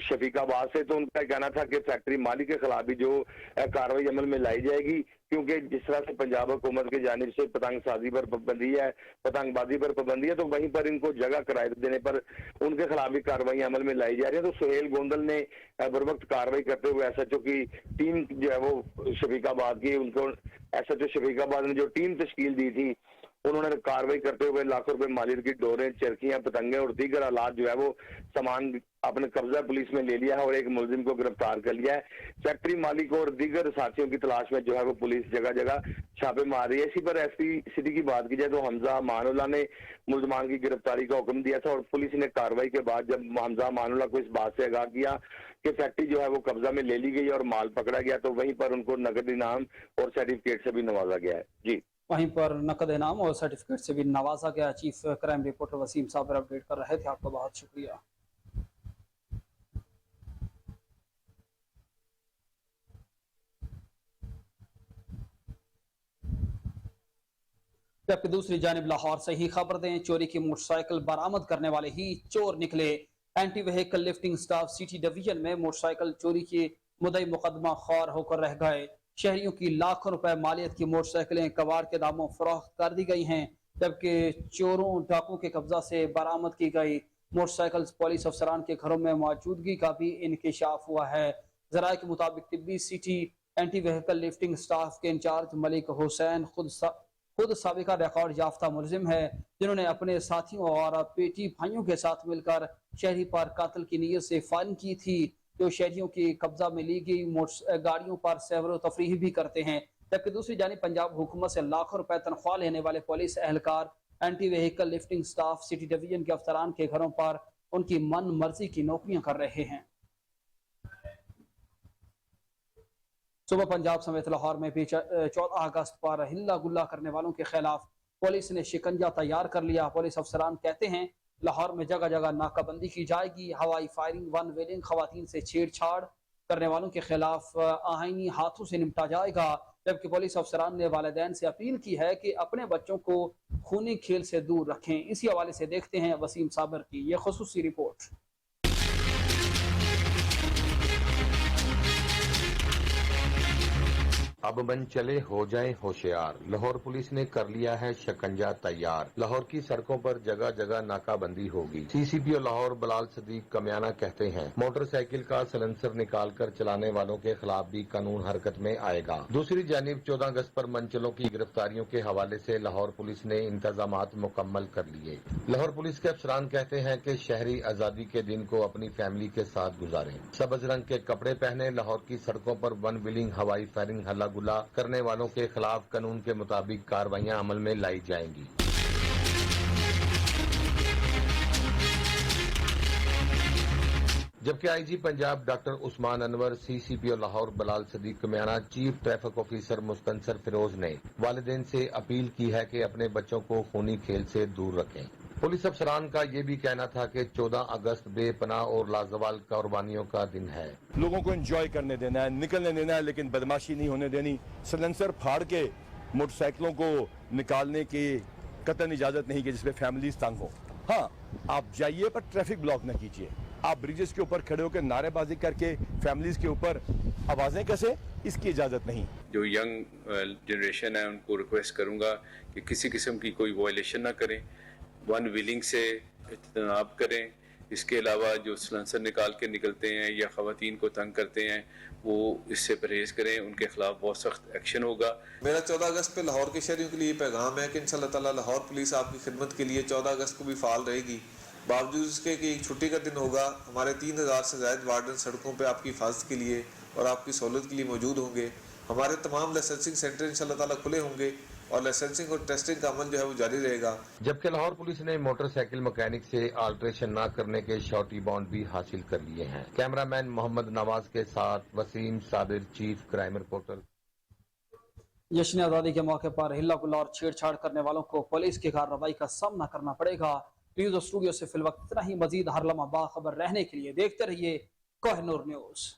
[SPEAKER 22] शफीकाबाद से, तो उनका कहना था कि फैक्ट्री मालिक के खिलाफ भी जो कार्रवाई अमल में लाई जाएगी, क्योंकि जिस तरह से पंजाब हुकूमत की जानिब से पतंग साजी पर पाबंदी है, पतंगबाजी पर पाबंदी है, तो वहीं पर इनको जगह किराए देने पर उनके खिलाफ भी कार्रवाई अमल में लाई जा रही है। तो सुहेल गोंदल ने बर वक्त कार्रवाई करते हुए SHO की टीम जो है वो शफीकाबाद की, उनको SHO शफीकाबाद ने जो टीम तश्कील दी थी, उन्होंने कार्रवाई करते हुए लाखों रुपए मालियत की डोरें, चरखियां, पतंगे और दीगर आलात जो है वो सामान अपने कब्जा पुलिस में ले लिया है और एक मुलजिम को गिरफ्तार कर लिया है। फैक्ट्री मालिक और दीगर साथियों की तलाश में जो है वो पुलिस जगह जगह छापे मार रही है। इसी पर SP सिटी की बात की जाए तो हमजा मानुल्लाह ने मुलजमान की गिरफ्तारी का हुक्म दिया था और पुलिस ने कार्रवाई के बाद जब हमजा मानुल्लाह को इस बात से आगाह किया कि फैक्ट्री जो है वो कब्जा में ले ली गई और माल पकड़ा गया, तो वहीं पर उनको नकद इनाम और सर्टिफिकेट से भी नवाजा गया है। जी,
[SPEAKER 1] वहीं पर नकद इनाम और सर्टिफिकेट से भी नवाजा गया। चीफ क्राइम रिपोर्टर वसीम साबर अपडेट कर रहे थे, आपका बहुत शुक्रिया। जबकि दूसरी जानिब लाहौर से ही खबर दें, चोरी की मोटरसाइकिल बरामद करने वाले ही चोर निकले। Anti vehicle lifting staff city division में मोटरसाइकिल चोरी के मुद्दई मुकदमा ख्वार होकर रह गए। शहरियों की लाखों रुपए मालियत की मोटरसाइकिलें कबाड़ के दामों फरोख्त कर दी गई हैं, जबकि चोरों डाकुओं के कब्जा से बरामद की गई मोटरसाइकिल पुलिस अफसरान के घरों में मौजूदगी का भी इंकशाफ हुआ है। जराये के मुताबिक तिब्बी city anti vehicle lifting staff के इंचार्ज मलिक हुसैन खुद साबिका रिकॉर्ड याफ्ता मुलजिम है, जिन्होंने अपने साथियों और पेटी भाइयों के साथ मिलकर शहरी पर कातिल की नीयत से फायरिंग की थी, जो शहरियों के कब्जा में ली गई गाड़ियों पर सैर तफरीह भी करते हैं। जबकि दूसरी जानिब पंजाब हुकूमत से लाखों रुपए तनख्वाह लेने वाले पुलिस एहलकार anti vehicle lifting staff city division के अफसरान के घरों पर उनकी मन मर्जी की नौकरियां कर रहे हैं। सुबह पंजाब समेत लाहौर में भी 14 अगस्त पर हिल्ला गुल्ला करने वालों के खिलाफ पुलिस ने शिकंजा तैयार कर लिया। पुलिस अफसरान कहते हैं लाहौर में जगह जगह नाकाबंदी की जाएगी, हवाई फायरिंग, वन वेलिंग, खवातीन से छेड़छाड़ करने वालों के खिलाफ आईनी हाथों से निपटा जाएगा। जबकि पुलिस अफसरान ने वालिदैन से अपील की है कि अपने बच्चों को खूनी खेल से दूर रखें। इसी हवाले से देखते हैं वसीम साबर की यह खुसूसी रिपोर्ट।
[SPEAKER 3] अब मन चले हो जाएं होशियार, लाहौर पुलिस ने कर लिया है शिकंजा तैयार। लाहौर की सड़कों पर जगह जगह नाकाबंदी होगी। CCPO लाहौर बलाल सदीक कमियाना कहते हैं मोटरसाइकिल का सलेंसर निकालकर चलाने वालों के खिलाफ भी कानून हरकत में आएगा। दूसरी जानिब 14 अगस्त पर मंचलों की गिरफ्तारियों के हवाले से लाहौर पुलिस ने इंतजामात मुकम्मल कर लिए। लाहौर पुलिस के अफसरान कहते हैं कि शहरी आजादी के दिन को अपनी फैमिली के साथ गुजारें, सबज रंग के कपड़े पहने। लाहौर की सड़कों पर वन व्हीलिंग, हवाई फायरिंग, हल्ला गुल्ला करने वालों के खिलाफ कानून के मुताबिक कार्रवाइयां अमल में लाई जाएंगी। जबकि IG Punjab doctor Usman Anwar, CCPO Lahore Bilal Sadiq Kamyana, chief traffic officer Mustansar Feroz ने वालिदैन से अपील की है कि अपने बच्चों को खूनी खेल से दूर रखें। पुलिस अफसरान का ये भी कहना था कि 14 अगस्त बेपनाह और लाजवाल कुर्बानियों का दिन है।
[SPEAKER 20] लोगों को एंजॉय करने देना है, निकलने देना है, लेकिन बदमाशी नहीं होने देनी। सिलेंसर फाड़ के मोटरसाइकिलों को निकालने की कतई इजाजत नहीं कि जिसमें फैमिलीज तंग हो। हाँ, आप जाइए पर ट्रैफिक ब्लॉक न कीजिए। आप ब्रिजेस के ऊपर खड़े होकर नारेबाजी करके फैमिलीज के ऊपर आवाजें कैसे, इसकी इजाजत नहीं।
[SPEAKER 21] जो यंग जनरेशन है उनको रिक्वेस्ट करूंगा कि किसी किस्म की कोई वायलेशन ना करें, वन व्हीलिंग से इज्तनाब करें। इसके अलावा जो सिलेंसर निकाल के निकलते हैं या ख़वातीन को तंग करते हैं वो इससे परहेज करें, उनके खिलाफ बहुत सख्त एक्शन होगा।
[SPEAKER 4] मेरा 14 अगस्त पे लाहौर के शहरियों के लिए पैगाम है कि इंशाल्लाह ताला लाहौर पुलिस आपकी खिदमत के लिए 14 अगस्त को भी फाल रहेगी। बावजूद इसके कि एक छुट्टी का दिन होगा, हमारे 3000 से ज़्यादा वार्डन सड़कों पर आपकी हिफाजत के लिए और आपकी सहूलत के लिए मौजूद होंगे। हमारे तमाम लाइसेंसिंग सेंटर इंशाल्लाह ताला खुले होंगे और लाइसेंसिंग और टेस्टिंग का अमल जो है वो जारी रहेगा।
[SPEAKER 3] जबकि लाहौर पुलिस ने मोटरसाइकिल मैकेनिक से अल्ट्रेशन न करने के श्योरिटी बॉन्ड भी हासिल कर लिए हैं। कैमरामैन मोहम्मद नवाज के साथ Waseem Sabir, chief crime reporter.
[SPEAKER 1] जश्न आज़ादी के मौके पर हिल्ला गुल्ला और छेड़छाड़ करने वालों को पुलिस की कार्रवाई का सामना करना पड़ेगा। न्यूज स्टूडियो से फिलवक्त इतना ही। मजीद हर लम्हा बाखबर रहने के लिए देखते रहिए कोहिनूर न्यूज।